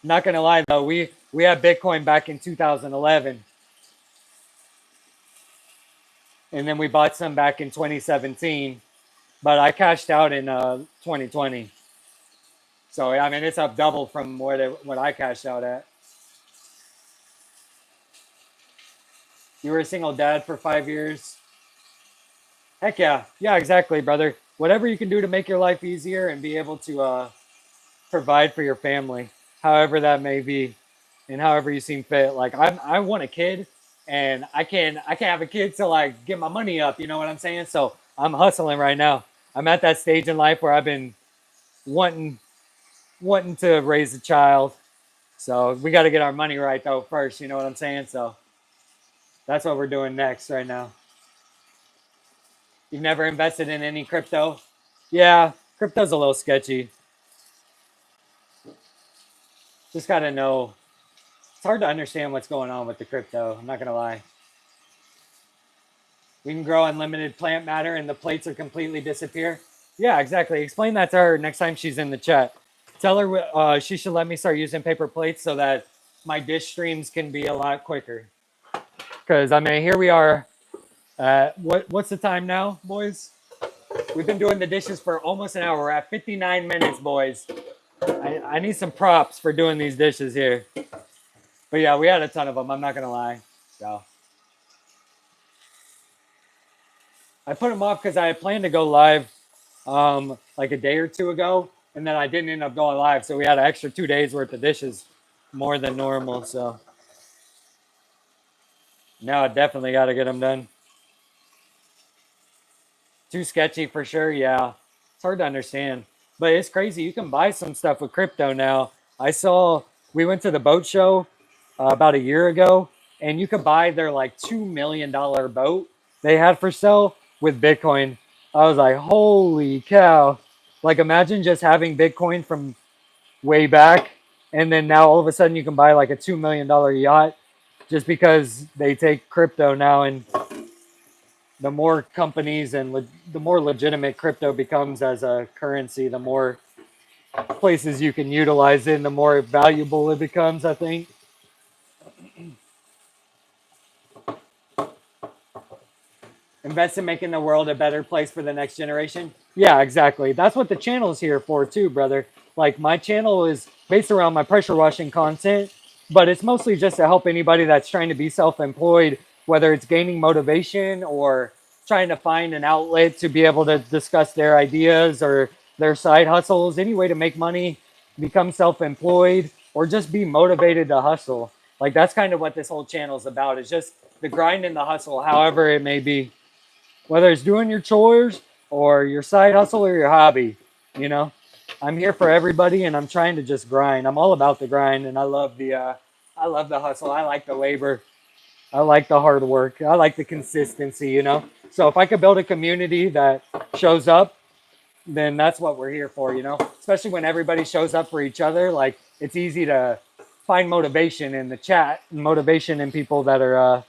Not gonna lie though, we had Bitcoin back in 2011, and then we bought some back in 2017, but I cashed out in 2020. So I mean, it's up double from what I cashed out at. You were a single dad for 5 years. Heck yeah, yeah, exactly, brother. Whatever you can do to make your life easier and be able to provide for your family, however that may be, and however you seem fit. Like I want a kid, and I can't have a kid till I get my money up. You know what I'm saying? So I'm hustling right now. I'm at that stage in life where I've been wanting to raise a child. So we got to get our money right though first. You know what I'm saying? So that's what we're doing next right now. You've never invested in any crypto? Yeah, crypto's a little sketchy. Just got to know. It's hard to understand what's going on with the crypto. I'm not going to lie. We can grow unlimited plant matter and the plates are completely disappear. Yeah, exactly. Explain that to her next time she's in the chat. Tell her she should let me start using paper plates so that my dish streams can be a lot quicker. Because, I mean, here we are. What's the time now, boys? We've been doing the dishes for almost an hour. We're at 59 minutes, boys. I need some props for doing these dishes here. But yeah, we had a ton of them. I'm not going to lie. So I put them off because I had planned to go live like a day or two ago. And then I didn't end up going live. So we had an extra 2 days worth of dishes, more than normal. So now I definitely got to get them done. Too sketchy for sure. Yeah. It's hard to understand. But it's crazy. You can buy some stuff with crypto now. We went to the boat show about a year ago, and you could buy their like $2 million boat they had for sale with Bitcoin. I was like, holy cow. Like, imagine just having Bitcoin from way back, and then now all of a sudden you can buy like a $2 million yacht just because they take crypto now. And the more companies and the more legitimate crypto becomes as a currency, the more places you can utilize it, and the more valuable it becomes, I think. Invest in making the world a better place for the next generation. Yeah, exactly. That's what the channel is here for too, brother. Like my channel is based around my pressure washing content, but it's mostly just to help anybody that's trying to be self-employed, whether it's gaining motivation or trying to find an outlet to be able to discuss their ideas or their side hustles, any way to make money, become self-employed, or just be motivated to hustle. Like that's kind of what this whole channel is about. Is just the grind and the hustle, however it may be, whether it's doing your chores or your side hustle or your hobby. You know, I'm here for everybody, and I'm trying to just grind. I'm all about the grind, and I love the hustle. I like the labor. I like the hard work. I like the consistency. You know, so if I could build a community that shows up, then that's what we're here for. You know, especially when everybody shows up for each other. Like it's easy to find motivation in the chat, and motivation in people that are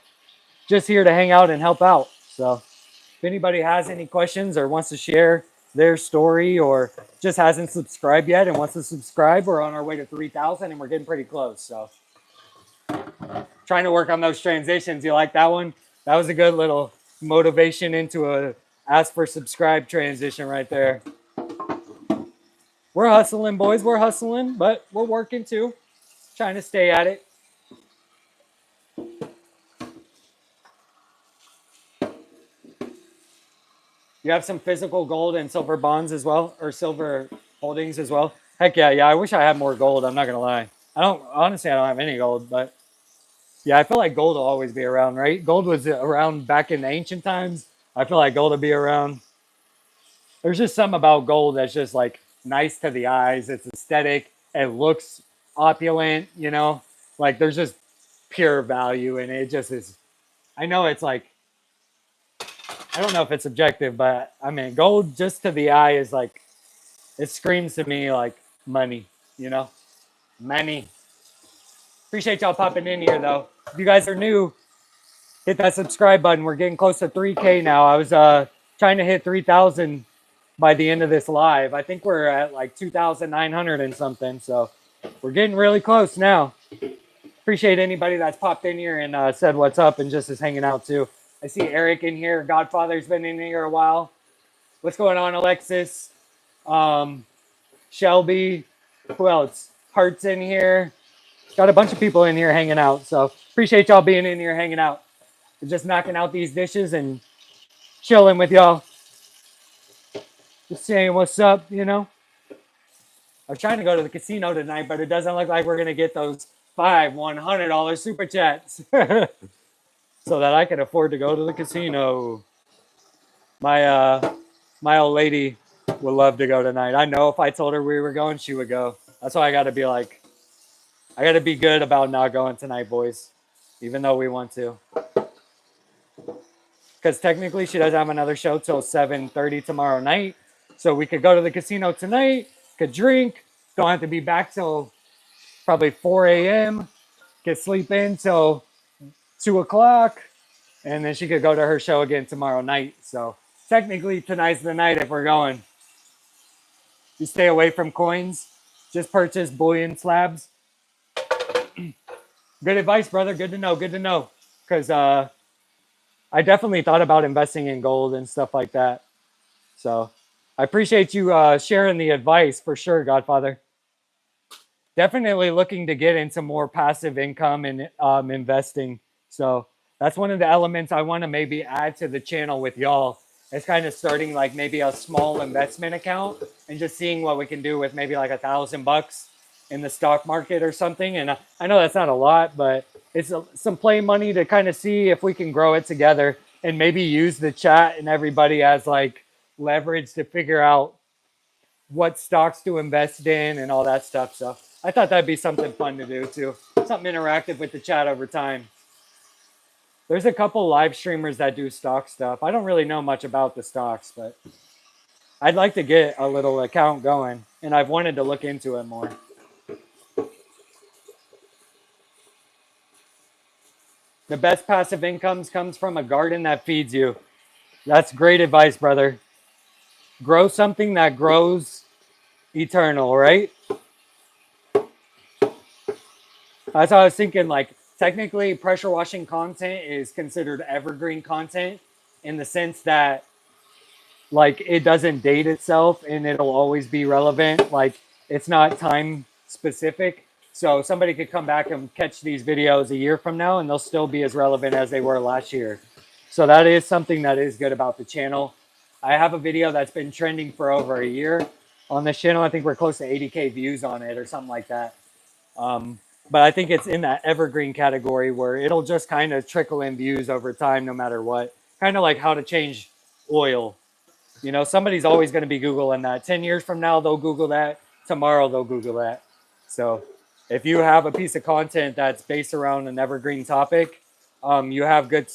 just here to hang out and help out. So if anybody has any questions or wants to share their story or just hasn't subscribed yet and wants to subscribe, we're on our way to 3,000 and we're getting pretty close. So trying to work on those transitions. You like that one? That was a good little motivation into a ask for subscribe transition right there. We're hustling, boys. We're hustling, but we're working too. Trying to stay at it. You have some physical gold and silver bonds as well, or silver holdings as well. Heck yeah, yeah. I wish I had more gold. I'm not gonna lie. I don't honestly. I don't have any gold, but yeah, I feel like gold will always be around, right? Gold was around back in the ancient times. I feel like gold will be around. There's just something about gold that's just like nice to the eyes. It's aesthetic. It looks opulent. You know, like there's just pure value in it. It just is. I know it's like I don't know if it's subjective, but I mean, gold just to the eye is like it screams to me like money, you know? Money. Appreciate y'all popping in here though. If you guys are new, hit that subscribe button. We're getting close to 3K now. I was trying to hit 3,000 by the end of this live. I think we're at like 2,900 and something. So we're getting really close now. Appreciate anybody that's popped in here and said what's up and just is hanging out too. I see Eric in here. Godfather's been in here a while. What's going on, Alexis? Shelby, who else? Heart's in here. Got a bunch of people in here hanging out. So appreciate y'all being in here hanging out. We're just knocking out these dishes and chilling with y'all. Just saying what's up, you know. I was trying to go to the casino tonight, but it doesn't look like we're gonna get those $100 super chats. So that I can afford to go to the casino. My my old lady would love to go tonight. I know if I told her we were going, she would go. That's why I got to be like, I got to be good about not going tonight, boys, even though we want to. Because technically she doesn't have another show till 7:30 tomorrow night. So we could go to the casino tonight, could drink, don't have to be back till probably 4 a.m., get sleep in till 2 o'clock, and then she could go to her show again tomorrow night. So technically tonight's the night if we're going. You stay away from coins. Just purchase bullion slabs. Good advice, brother. Good to know. Good to know. Because I definitely thought about investing in gold and stuff like that. So I appreciate you sharing the advice for sure, Godfather. Definitely looking to get into more passive income and investing. So that's one of the elements I want to maybe add to the channel with y'all. It's kind of starting like maybe a small investment account and just seeing what we can do with maybe like $1,000 in the stock market or something. And I know that's not a lot, but it's some play money to kind of see if we can grow it together and maybe use the chat and everybody as like leverage to figure out what stocks to invest in and all that stuff. So I thought that'd be something fun to do too. Something interactive with the chat over time. There's a couple live streamers that do stock stuff. I don't really know much about the stocks, but I'd like to get a little account going, and I've wanted to look into it more. The best passive incomes comes from a garden that feeds you. That's great advice, brother. Grow something that grows eternal, right? That's how I was thinking. Like, technically, pressure washing content is considered evergreen content in the sense that, like, it doesn't date itself and it'll always be relevant. Like, it's not time specific. So, somebody could come back and catch these videos a year from now and they'll still be as relevant as they were last year. So, that is something that is good about the channel. I have a video that's been trending for over a year on this channel. I think we're close to 80K views on it or something like that. Um, but I think it's in that evergreen category where it'll just kind of trickle in views over time, no matter what. Kind of like how to change oil. You know, somebody's always going to be Googling that. 10 years from now, they'll Google that. Tomorrow, they'll Google that. So if you have a piece of content that's based around an evergreen topic, you have good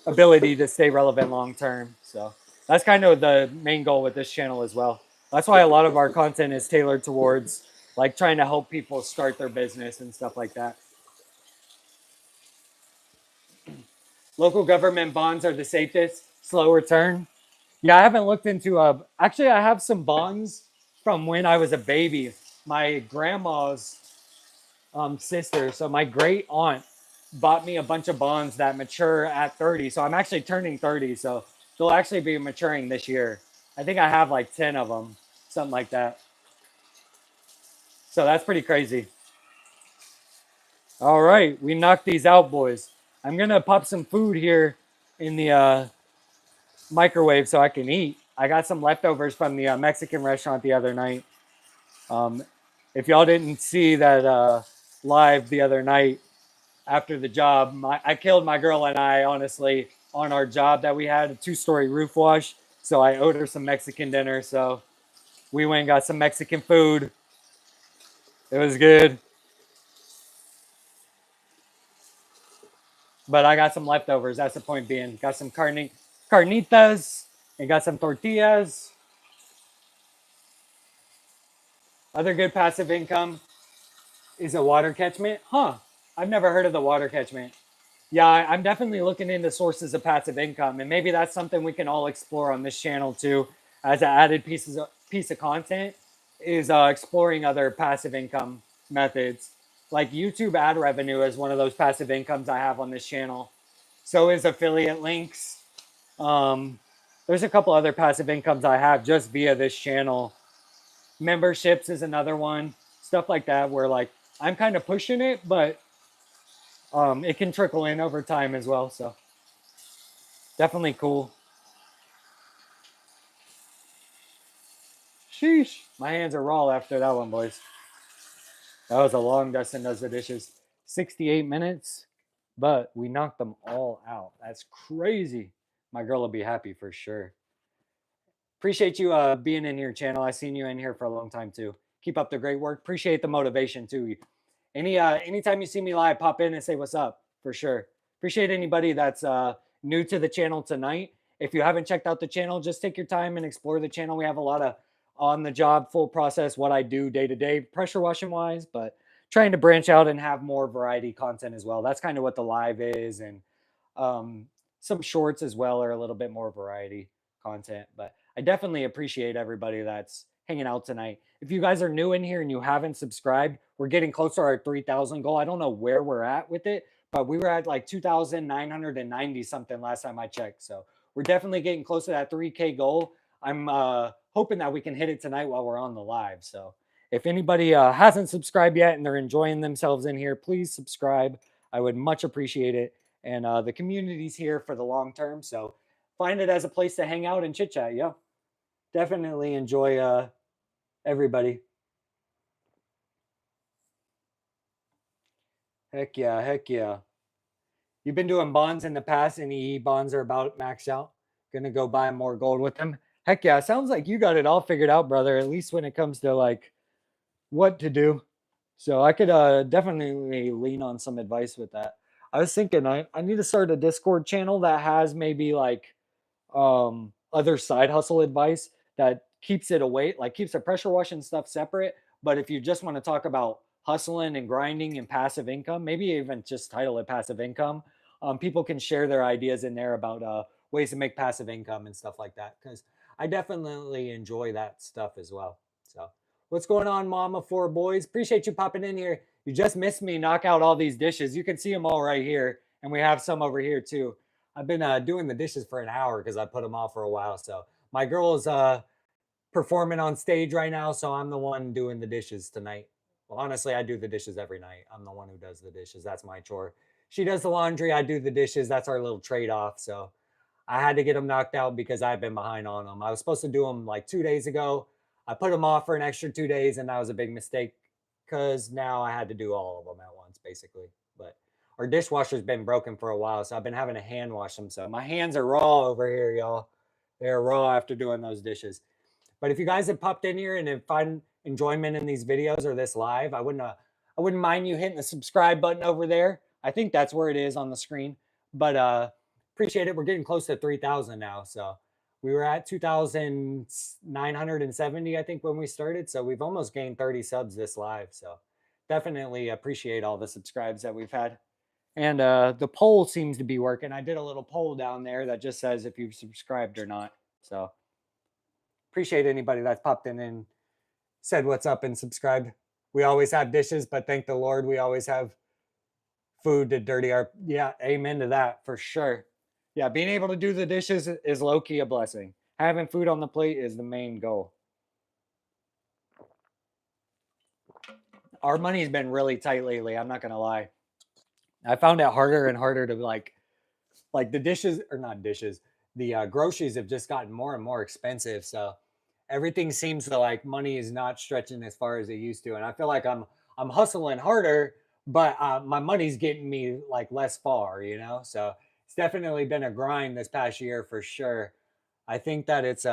ability to stay relevant long term. So that's kind of the main goal with this channel as well. That's why a lot of our content is tailored towards like trying to help people start their business and stuff like that. Local government bonds are the safest, slow return. Yeah, I haven't looked into actually I have some bonds from when I was a baby. My grandma's sister, so my great aunt bought me a bunch of bonds that mature at 30. So I'm actually turning 30, so they'll actually be maturing this year. I think I have like 10 of them, something like that. So that's pretty crazy. All right, we knocked these out, boys. I'm gonna pop some food here in the microwave so I can eat. I got some leftovers from the Mexican restaurant the other night. Um, if y'all didn't see that live the other night after the job, I killed my girl and I, honestly, on our job that we had, a 2-story roof wash. So I owed her some Mexican dinner. So we went and got some Mexican food. It was good. But I got some leftovers. That's the point being. Got some carnitas and got some tortillas. Other good passive income is a water catchment. Huh. I've never heard of the water catchment. Yeah, I'm definitely looking into sources of passive income, and maybe that's something we can all explore on this channel too, as an added piece of content. Is exploring other passive income methods, like YouTube ad revenue is one of those passive incomes I have on this channel. So is affiliate links. Um, there's a couple other passive incomes I have just via this channel. Memberships is another one. Stuff like that, where like I'm kind of pushing it, but it can trickle in over time as well. So definitely cool. Sheesh. My hands are raw after that one, boys. That was a long Dustin Does the Dishes. 68 minutes, but we knocked them all out. That's crazy. My girl will be happy for sure. Appreciate you being in your channel. I've seen you in here for a long time too. Keep up the great work. Appreciate the motivation too. Anytime you see me live, pop in and say what's up for sure. Appreciate anybody that's new to the channel tonight. If you haven't checked out the channel, just take your time and explore the channel. We have a lot of on the job, full process, what I do day to day, pressure washing wise, but trying to branch out and have more variety content as well. That's kind of what the live is, and um, some shorts as well are a little bit more variety content. But I definitely appreciate everybody that's hanging out tonight. If you guys are new in here and you haven't subscribed, we're getting close to our 3,000 goal. I don't know where we're at with it, but we were at like 2,990 something last time I checked. So we're definitely getting close to that 3K goal. I'm hoping that we can hit it tonight while we're on the live. So if anybody hasn't subscribed yet and they're enjoying themselves in here, please subscribe. I would much appreciate it. And the community's here for the long term. So find it as a place to hang out and chit chat. Yeah, definitely enjoy everybody. Heck yeah, heck yeah. You've been doing bonds in the past, and EE bonds are about maxed out. Gonna go buy more gold with them. Heck yeah, sounds like you got it all figured out, brother. At least when it comes to like what to do. So I could definitely lean on some advice with that. I was thinking I need to start a Discord channel that has maybe like other side hustle advice that keeps it away, like keeps the pressure washing stuff separate. But if you just want to talk about hustling and grinding and passive income, maybe even just title it passive income, people can share their ideas in there about ways to make passive income and stuff like that, because I definitely enjoy that stuff as well. So, what's going on, Mama Four Boys? Appreciate you popping in here. You just missed me knock out all these dishes. You can see them all right here, and we have some over here too. I've been doing the dishes for an hour because I put them off for a while. So my girl is performing on stage right now, so I'm the one doing the dishes tonight. Well, honestly, I do the dishes every night. I'm the one who does the dishes. That's my chore. She does the laundry. I do the dishes. That's our little trade off. So I had to get them knocked out because I've been behind on them. I was supposed to do them like 2 days ago. I put them off for an extra 2 days, and that was a big mistake because now I had to do all of them at once, basically. But our dishwasher's been broken for a while, so I've been having to hand wash them. So my hands are raw over here, y'all. They're raw after doing those dishes. But if you guys have popped in here and find enjoyment in these videos or this live, I wouldn't mind you hitting the subscribe button over there. I think that's where it is on the screen. But appreciate it. We're getting close to 3,000 now. So we were at 2,970, I think, when we started. So we've almost gained 30 subs this live. So definitely appreciate all the subscribes that we've had. And the poll seems to be working. I did a little poll down there that just says if you've subscribed or not. So appreciate anybody that's popped in and said what's up and subscribed. We always have dishes, but thank the Lord we always have food to dirty our. Yeah, amen to that for sure. Yeah, being able to do the dishes is low-key a blessing. Having food on the plate is the main goal. Our money's been really tight lately, I'm not gonna lie. I found it harder and harder to like the dishes, or not dishes, the groceries have just gotten more and more expensive. So everything seems to like money is not stretching as far as it used to. And I feel like I'm hustling harder, but my money's getting me like less far, you know? So it's definitely been a grind this past year for sure. I think that it's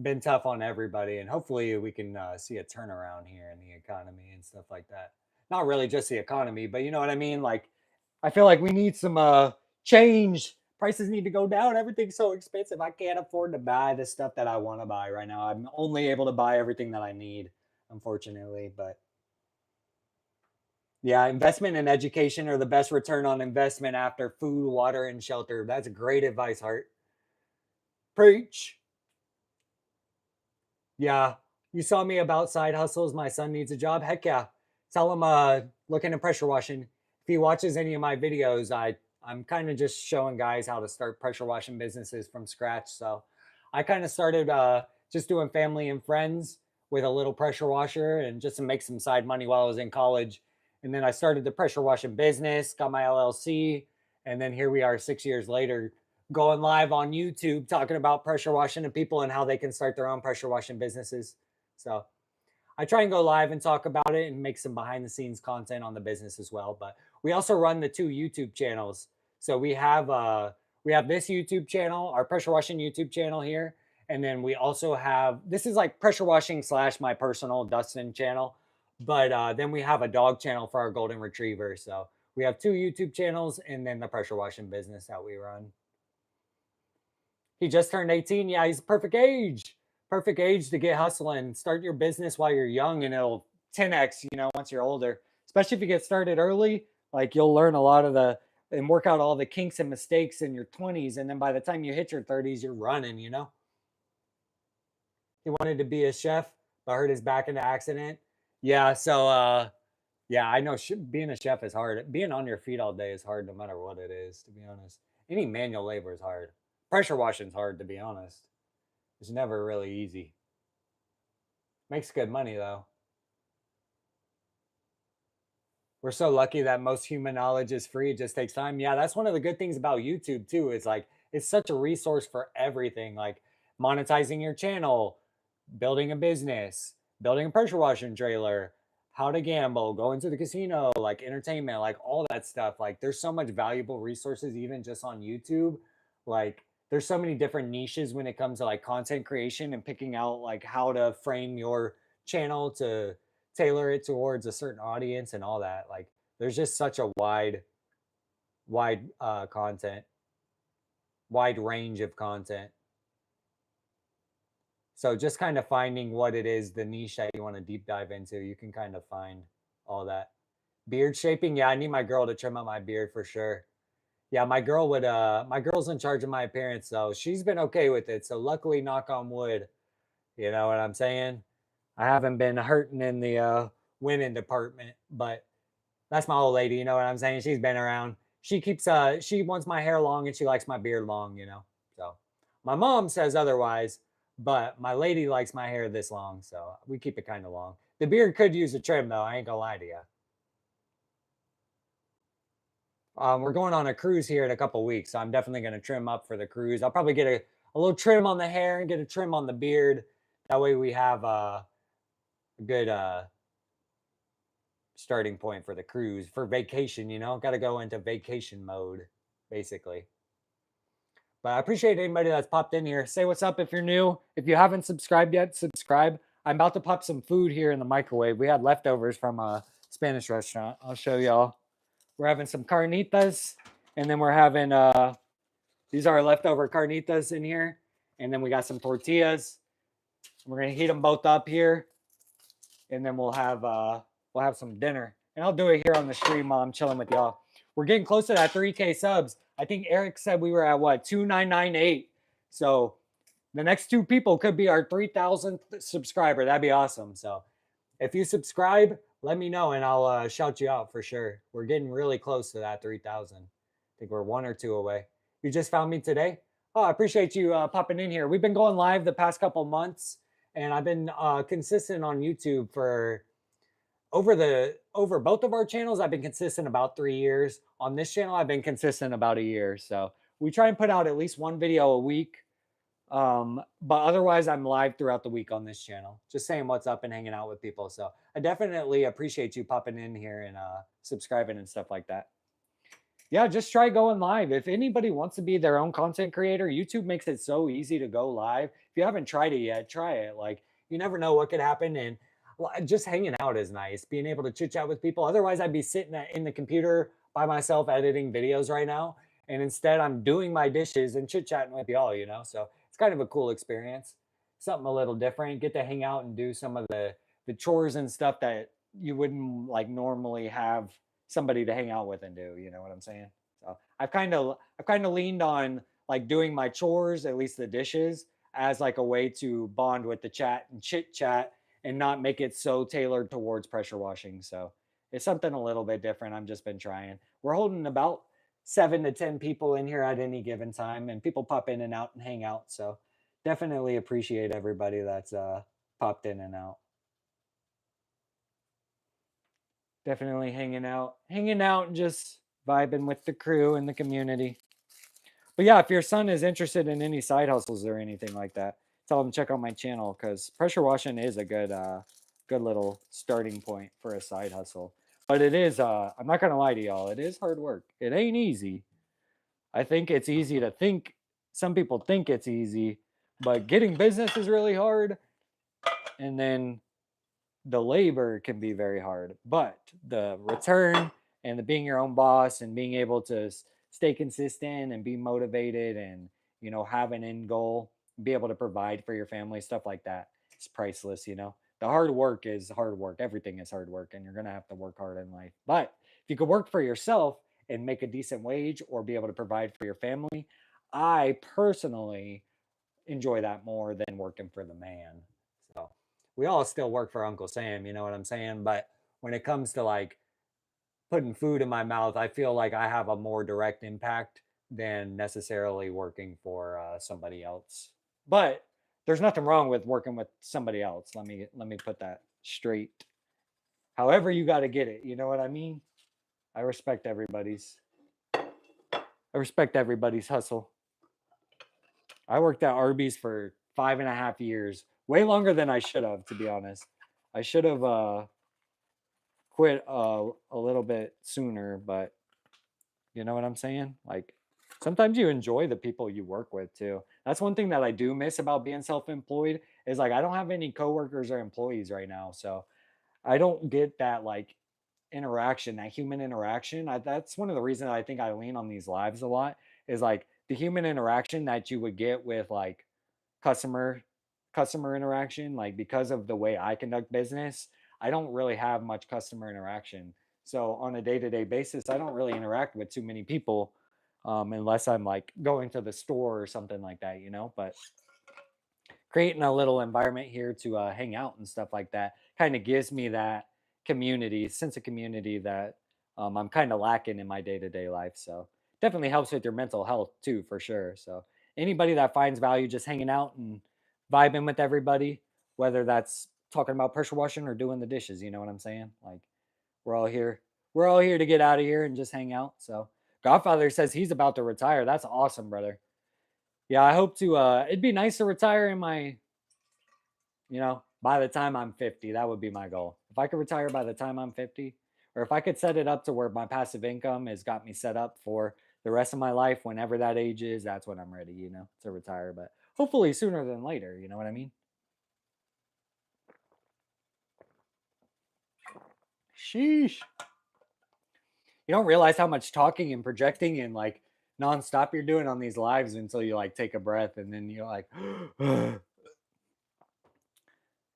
been tough on everybody, and hopefully we can see a turnaround here in the economy and stuff like that. Not really just the economy, but you know what I mean? Like I feel like we need some change. Prices need to go down. Everything's so expensive. I can't afford to buy the stuff that I want to buy right now. I'm only able to buy everything that I need, unfortunately. But yeah, investment and education are the best return on investment after food, water, and shelter. That's great advice, Hart. Preach. Yeah. You saw me about side hustles. My son needs a job. Heck yeah. Tell him looking at pressure washing. If he watches any of my videos, I'm kind of just showing guys how to start pressure washing businesses from scratch. So I kind of started just doing family and friends with a little pressure washer and just to make some side money while I was in college. And then I started the pressure washing business, got my LLC, and then here we are 6 years later going live on YouTube talking about pressure washing to people and how they can start their own pressure washing businesses. So I try and go live and talk about it and make some behind the scenes content on the business as well. But we also run the two YouTube channels. So we have this YouTube channel, our pressure washing YouTube channel here. And then we also have, this is like pressure washing / my personal Dustin channel. But then we have a dog channel for our golden retriever. So we have two YouTube channels and then the pressure washing business that we run. He just turned 18. Yeah, he's perfect age. Perfect age to get hustling. Start your business while you're young and it'll 10x, you know, once you're older. Especially if you get started early, like you'll learn a lot of the and work out all the kinks and mistakes in your 20s. And then by the time you hit your 30s, you're running, you know? He wanted to be a chef, but hurt his back in an accident. Yeah, so yeah, I know being a chef is hard. Being on your feet all day is hard no matter what it is, to be honest. Any manual labor is hard. Pressure washing's hard, to be honest. It's never really easy. Makes good money, though. We're so lucky that most human knowledge is free. It just takes time. Yeah, that's one of the good things about YouTube, too. Is like it's such a resource for everything, like monetizing your channel, building a business, building a pressure washing trailer, how to gamble, going to the casino, like entertainment, like all that stuff. Like there's so much valuable resources even just on YouTube. Like there's so many different niches when it comes to like content creation and picking out like how to frame your channel to tailor it towards a certain audience and all that. Like there's just such a wide content, wide range of content. So just kind of finding what it is, the niche that you want to deep dive into, you can kind of find all that. Beard shaping, yeah, I need my girl to trim out my beard for sure. Yeah, my girl's in charge of my appearance, so she's been okay with it. So luckily, knock on wood, you know what I'm saying? I haven't been hurting in the women department, but that's my old lady, you know what I'm saying? She's been around. She wants my hair long and she likes my beard long, you know. So my mom says otherwise, but my lady likes my hair this long, so we keep it kind of long. The beard could use a trim though, I ain't gonna lie to you. We're going on a cruise here in a couple weeks, so I'm definitely gonna trim up for the cruise. I'll probably get a little trim on the hair and get a trim on the beard. That way we have a good starting point for the cruise for vacation, you know, got to go into vacation mode basically. But I appreciate anybody that's popped in here. Say what's up if you're new. If you haven't subscribed yet, subscribe. I'm about to pop some food here in the microwave. We had leftovers from a Spanish restaurant. I'll show y'all. We're having some carnitas, and then we're having these are our leftover carnitas in here, and then we got some tortillas. We're gonna heat them both up here, and then we'll have some dinner. And I'll do it here on the stream while I'm chilling with y'all. We're getting close to that 3K subs. I think Eric said we were at what 2998. So the next two people could be our 3,000th subscriber. That'd be awesome. So if you subscribe, let me know and I'll shout you out for sure. We're getting really close to that 3,000. I think we're one or two away. You just found me today? Oh, I appreciate you popping in here. We've been going live the past couple months, and I've been consistent on YouTube for over both of our channels. I've been consistent about 3 years. On this channel, I've been consistent about a year. So we try and put out at least one video a week. But otherwise, I'm live throughout the week on this channel, just saying what's up and hanging out with people. So I definitely appreciate you popping in here and subscribing and stuff like that. Yeah, just try going live. If anybody wants to be their own content creator, YouTube makes it so easy to go live. If you haven't tried it yet, try it. Like, you never know what could happen. And just hanging out is nice, being able to chit chat with people. Otherwise, I'd be sitting in the computer by myself editing videos right now. And instead, I'm doing my dishes and chit chatting with y'all, you know? So it's kind of a cool experience, something a little different. Get to hang out and do some of the chores and stuff that you wouldn't like normally have somebody to hang out with and do. You know what I'm saying? So I've kind of leaned on like doing my chores, at least the dishes, as like a way to bond with the chat and chit chat and not make it so tailored towards pressure washing. So it's something a little bit different. I've just been trying. We're holding about 7 to 10 people in here at any given time, and people pop in and out and hang out. So definitely appreciate everybody that's popped in and out. Definitely hanging out and just vibing with the crew and the community. But yeah, if your son is interested in any side hustles or anything like that, tell him check out my channel because pressure washing is a good little starting point for a side hustle. But it is I'm not gonna lie to y'all, it is hard work. It ain't easy. I think it's easy to think. Some people think it's easy, but getting business is really hard. And then the labor can be very hard, but the return and the being your own boss and being able to stay consistent and be motivated and have an end goal, be able to provide for your family, stuff like that, it's priceless. The hard work is hard work. Everything is hard work, and you're gonna have to work hard in life. But if you could work for yourself and make a decent wage or be able to provide for your family, I personally enjoy that more than working for the man. So we all still work for Uncle Sam, you know what I'm saying? But when it comes to like putting food in my mouth, I feel like I have a more direct impact than necessarily working for somebody else. But there's nothing wrong with working with somebody else. Let me put that straight. However, you got to get it. You know what I mean? I respect everybody's hustle. I worked at Arby's for 5.5 years, way longer than I should have, to be honest. I should have quit a little bit sooner, but you know what I'm saying? Like sometimes you enjoy the people you work with too. That's one thing that I do miss about being self-employed is like I don't have any coworkers or employees right now, so I don't get that like interaction, that human interaction. That's one of the reasons I think I lean on these lives a lot is like the human interaction that you would get with like customer customer interaction. Like because of the way I conduct business, I don't really have much customer interaction. So on a day-to-day basis, I don't really interact with too many people. unless I'm like going to the store or something like that, but creating a little environment here to hang out and stuff like that kind of gives me that sense of community that I'm kind of lacking in my day-to-day life. So definitely helps with your mental health too, for sure. So anybody that finds value just hanging out and vibing with everybody, whether that's talking about pressure washing or doing the dishes, you know what I'm saying? Like we're all here. We're all here to get out of here and just hang out. So Godfather says he's about to retire. That's awesome, brother. Yeah, I hope to it'd be nice to retire in my, by the time I'm 50. That would be my goal. If I could retire by the time I'm 50, or if I could set it up to where my passive income has got me set up for the rest of my life, whenever that age is, that's when I'm ready, to retire. But hopefully sooner than later, you know what I mean? Sheesh. You don't realize how much talking and projecting and like nonstop you're doing on these lives until you like take a breath and then you're like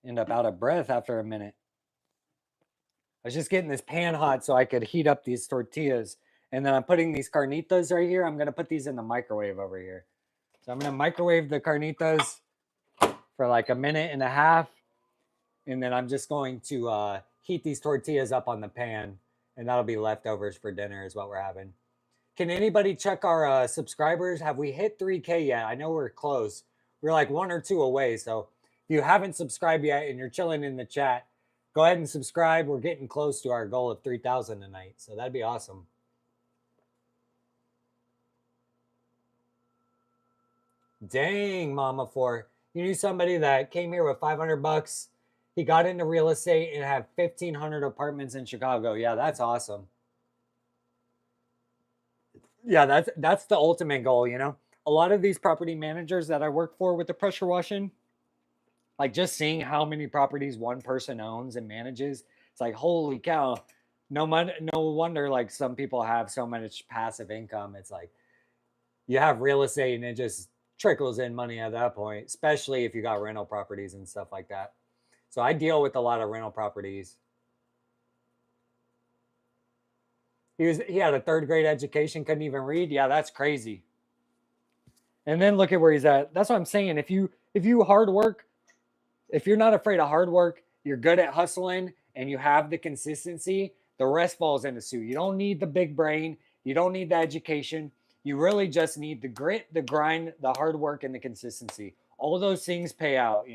end up out of breath after a minute. I was just getting this pan hot so I could heat up these tortillas. And then I'm putting these carnitas right here. I'm going to put these in the microwave over here. So I'm going to microwave the carnitas for like a minute and a half. And then I'm just going to heat these tortillas up on the pan. And that'll be leftovers for dinner is what we're having. Can anybody check our subscribers? Have we hit 3K yet? I know we're close. We're like 1 or 2 away. So if you haven't subscribed yet and you're chilling in the chat, go ahead and subscribe. We're getting close to our goal of 3,000 tonight. So that'd be awesome. Dang, Mama Four. You knew somebody that came here with 500 bucks. He got into real estate and had 1,500 apartments in Chicago. Yeah, that's awesome. Yeah, that's the ultimate goal, A lot of these property managers that I work for with the pressure washing, like just seeing how many properties one person owns and manages, it's like holy cow. No wonder like some people have so much passive income. It's like you have real estate and it just trickles in money at that point, especially if you got rental properties and stuff like that. So I deal with a lot of rental properties. He had a third grade education, couldn't even read. Yeah, that's crazy. And then look at where he's at. That's what I'm saying. If you hard work, if you're not afraid of hard work, you're good at hustling and you have the consistency, the rest falls into suit. You don't need the big brain, you don't need the education. You really just need the grit, the grind, the hard work, and the consistency. All those things pay out.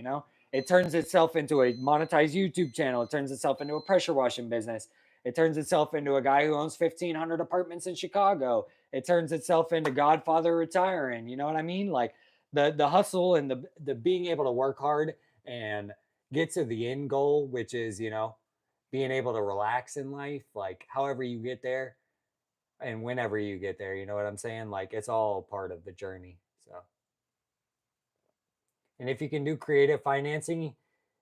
It turns itself into a monetized YouTube channel. It turns itself into a pressure washing business. It turns itself into a guy who owns 1,500 apartments in Chicago. It turns itself into Godfather retiring. You know what I mean? Like the hustle and the being able to work hard and get to the end goal, which is, being able to relax in life, like however you get there and whenever you get there, you know what I'm saying? Like it's all part of the journey. So, and if you can do creative financing,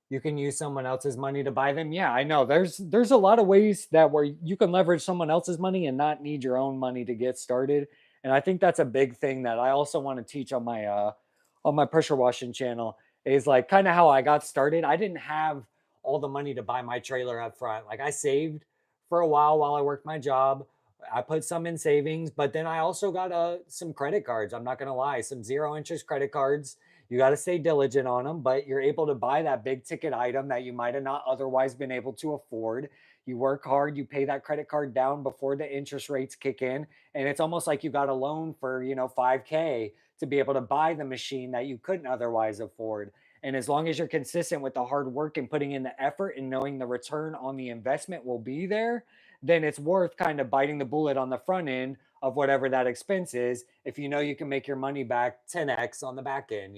you can use someone else's money to buy them. Yeah, I know. There's a lot of ways that where you can leverage someone else's money and not need your own money to get started. And I think that's a big thing that I also want to teach on my pressure washing channel is like kind of how I got started. I didn't have all the money to buy my trailer up front. Like I saved for a while I worked my job. I put some in savings, but then I also got some credit cards. I'm not going to lie, some zero interest credit cards. You got to stay diligent on them, but you're able to buy that big ticket item that you might have not otherwise been able to afford. You work hard, you pay that credit card down before the interest rates kick in, and it's almost like you got a loan for, 5K to be able to buy the machine that you couldn't otherwise afford. And as long as you're consistent with the hard work and putting in the effort and knowing the return on the investment will be there, then it's worth kind of biting the bullet on the front end of whatever that expense is if you know you can make your money back 10x on the back end.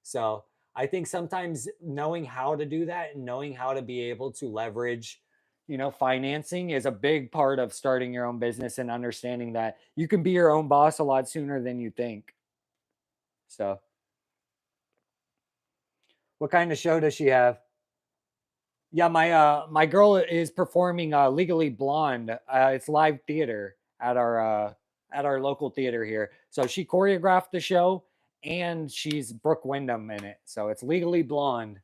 So I think sometimes knowing how to do that and knowing how to be able to leverage financing is a big part of starting your own business and understanding that you can be your own boss a lot sooner than you think. So what kind of show does she have? Yeah, my girl is performing Legally Blonde. It's live theater at our local theater here. So she choreographed the show and she's Brooke Wyndham in it. So it's Legally Blonde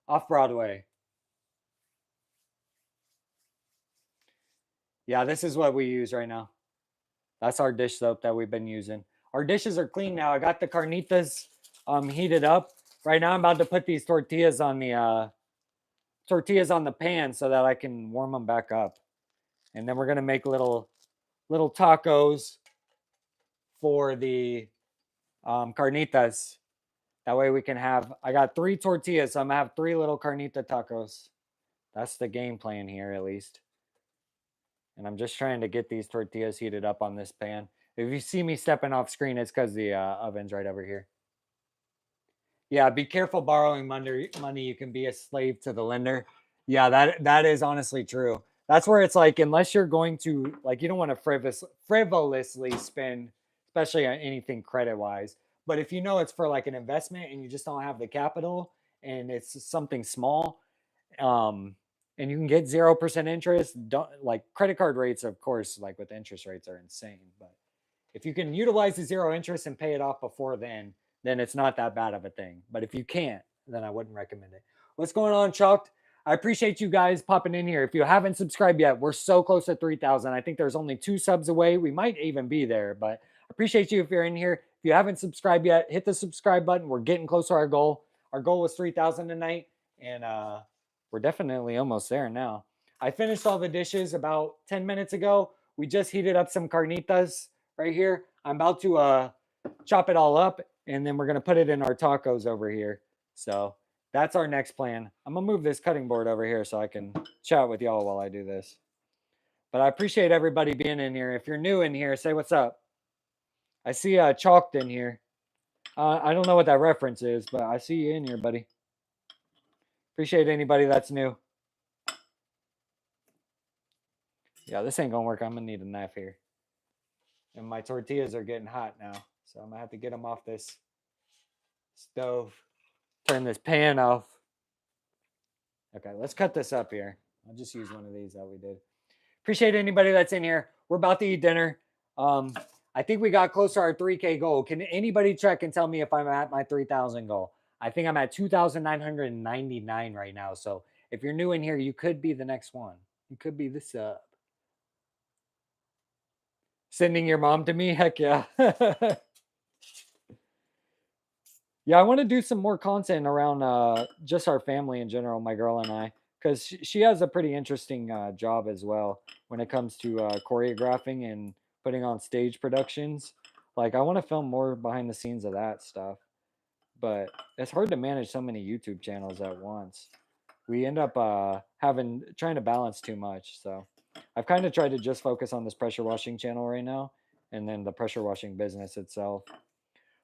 off Broadway. Yeah, this is what we use right now. That's our dish soap that we've been using. Our dishes are clean now. I got the carnitas heated up. Right now I'm about to put these tortillas on the pan so that I can warm them back up. And then we're gonna make little tacos for the carnitas. That way we can have, I got 3 tortillas, so I'm gonna have 3 little carnita tacos. That's the game plan here, at least. And I'm just trying to get these tortillas heated up on this pan. If you see me stepping off screen, it's because the oven's right over here. Yeah, be careful borrowing money. You can be a slave to the lender. Yeah, that is honestly true. That's where it's like, unless you're going to, like, you don't want to frivolously spend, especially on anything credit wise. But if you know it's for like an investment and you just don't have the capital and it's something small, um, and you can get 0% interest, don't, like, credit card rates, of course, like with interest rates, are insane. But if you can utilize the 0 interest and pay it off before then it's not that bad of a thing. But if you can't, then I wouldn't recommend it. What's going on, Chalked? I appreciate you guys popping in here. If you haven't subscribed yet, we're so close to 3,000. I think there's only 2 subs away. We might even be there, but I appreciate you if you're in here. If you haven't subscribed yet, hit the subscribe button. We're getting close to our goal. Our goal was 3,000 tonight, and we're definitely almost there now. I finished all the dishes about 10 minutes ago. We just heated up some carnitas right here. I'm about to chop it all up, and then we're going to put it in our tacos over here. So that's our next plan. I'm going to move this cutting board over here so I can chat with y'all while I do this. But I appreciate everybody being in here. If you're new in here, say what's up. I see Chalked in here. I don't know what that reference is, but I see you in here, buddy. Appreciate anybody that's new. Yeah, this ain't going to work. I'm going to need a knife here. And my tortillas are getting hot now, so I'm going to have to get them off this stove. Turn this pan off. Okay, let's cut this up here. I'll just use one of these that we did. Appreciate anybody that's in here. We're about to eat dinner. I think we got close to our 3K goal. Can anybody check and tell me if I'm at my 3,000 goal? I think I'm at 2,999 right now. So if you're new in here, you could be the next one. You could be the sub. Sending your mom to me? Heck yeah. Yeah, I want to do some more content around just our family in general, my girl and I, because she has a pretty interesting job as well when it comes to choreographing and putting on stage productions. Like, I want to film more behind the scenes of that stuff, but it's hard to manage so many YouTube channels at once. We end up trying to balance too much. So I've kind of tried to just focus on this pressure washing channel right now, and then the pressure washing business itself.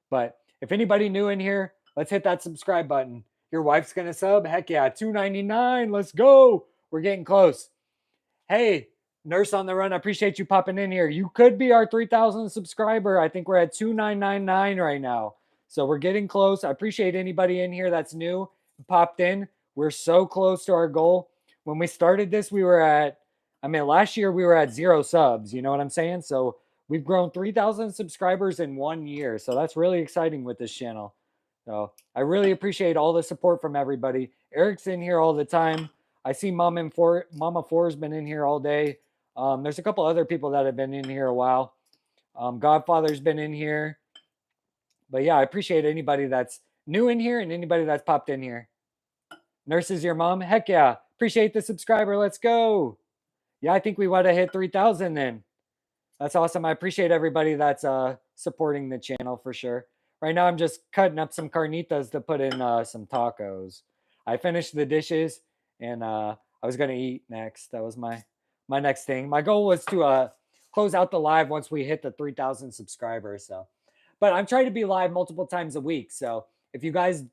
But if anybody new in here, let's hit that subscribe button. Your wife's gonna sub? Heck yeah, $2.99. Let's go. We're getting close. Hey, Nurse on the Run, I appreciate you popping in here. You could be our 3,000 subscriber. I think we're at 2,999 right now. So we're getting close. I appreciate anybody in here that's new and popped in. We're so close to our goal. When we started this, last year we were at 0 subs. You know what I'm saying? So we've grown 3,000 subscribers in 1 year. So that's really exciting with this channel. So I really appreciate all the support from everybody. Eric's in here all the time. I see Mama 4's been in here all day. There's a couple other people that have been in here a while. Godfather's been in here. But yeah, I appreciate anybody that's new in here and anybody that's popped in here. Nurse is your mom? Heck yeah. Appreciate the subscriber. Let's go. Yeah, I think we want to hit 3,000 then. That's awesome. I appreciate everybody that's supporting the channel for sure. Right now, I'm just cutting up some carnitas to put in some tacos. I finished the dishes, and I was going to eat next. That was my next thing. My goal was to close out the live once we hit the 3,000 subscribers. So, but I'm trying to be live multiple times a week. So if you guys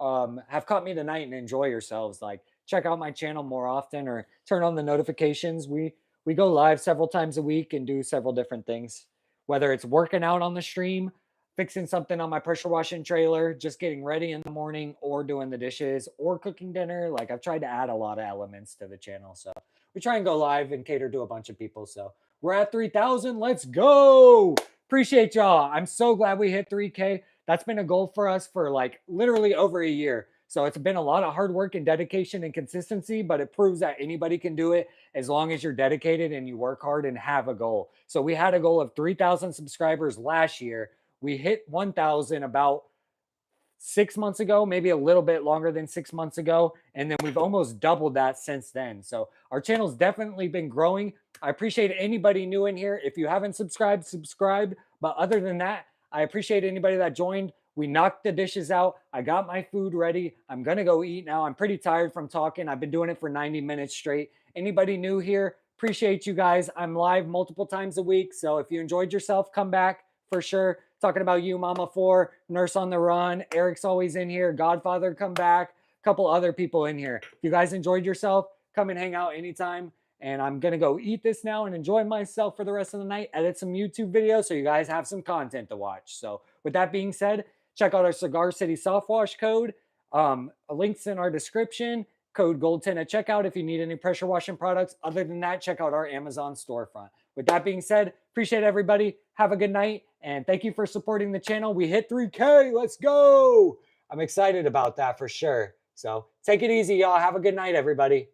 have caught me tonight and enjoy yourselves, like, check out my channel more often or turn on the notifications. We go live several times a week and do several different things, whether it's working out on the stream, fixing something on my pressure washing trailer, just getting ready in the morning, or doing the dishes, or cooking dinner. Like, I've tried to add a lot of elements to the channel. So we try and go live and cater to a bunch of people. So we're at 3,000. Let's go. Appreciate y'all. I'm so glad we hit 3K. That's been a goal for us for like literally over a year. So it's been a lot of hard work and dedication and consistency, but it proves that anybody can do it as long as you're dedicated and you work hard and have a goal. So we had a goal of 3,000 subscribers last year. We hit 1,000 about 6 months ago, maybe a little bit longer than 6 months ago. And then we've almost doubled that since then. So our channel's definitely been growing. I appreciate anybody new in here. If you haven't subscribed, subscribe. But other than that, I appreciate anybody that joined. We knocked the dishes out. I got my food ready. I'm going to go eat now. I'm pretty tired from talking. I've been doing it for 90 minutes straight. Anybody new here, appreciate you guys. I'm live multiple times a week. So if you enjoyed yourself, come back for sure. Talking about you, Mama 4, Nurse on the Run. Eric's always in here. Godfather, come back. A couple other people in here. If you guys enjoyed yourself, come and hang out anytime. And I'm going to go eat this now and enjoy myself for the rest of the night. Edit some YouTube videos so you guys have some content to watch. So with that being said, check out our Cigar City Soft Wash code. Links in our description. Code GOLD10 at checkout if you need any pressure washing products. Other than that, check out our Amazon storefront. With that being said, appreciate everybody. Have a good night. And thank you for supporting the channel. We hit 3K. Let's go. I'm excited about that for sure. So take it easy, y'all. Have a good night, everybody.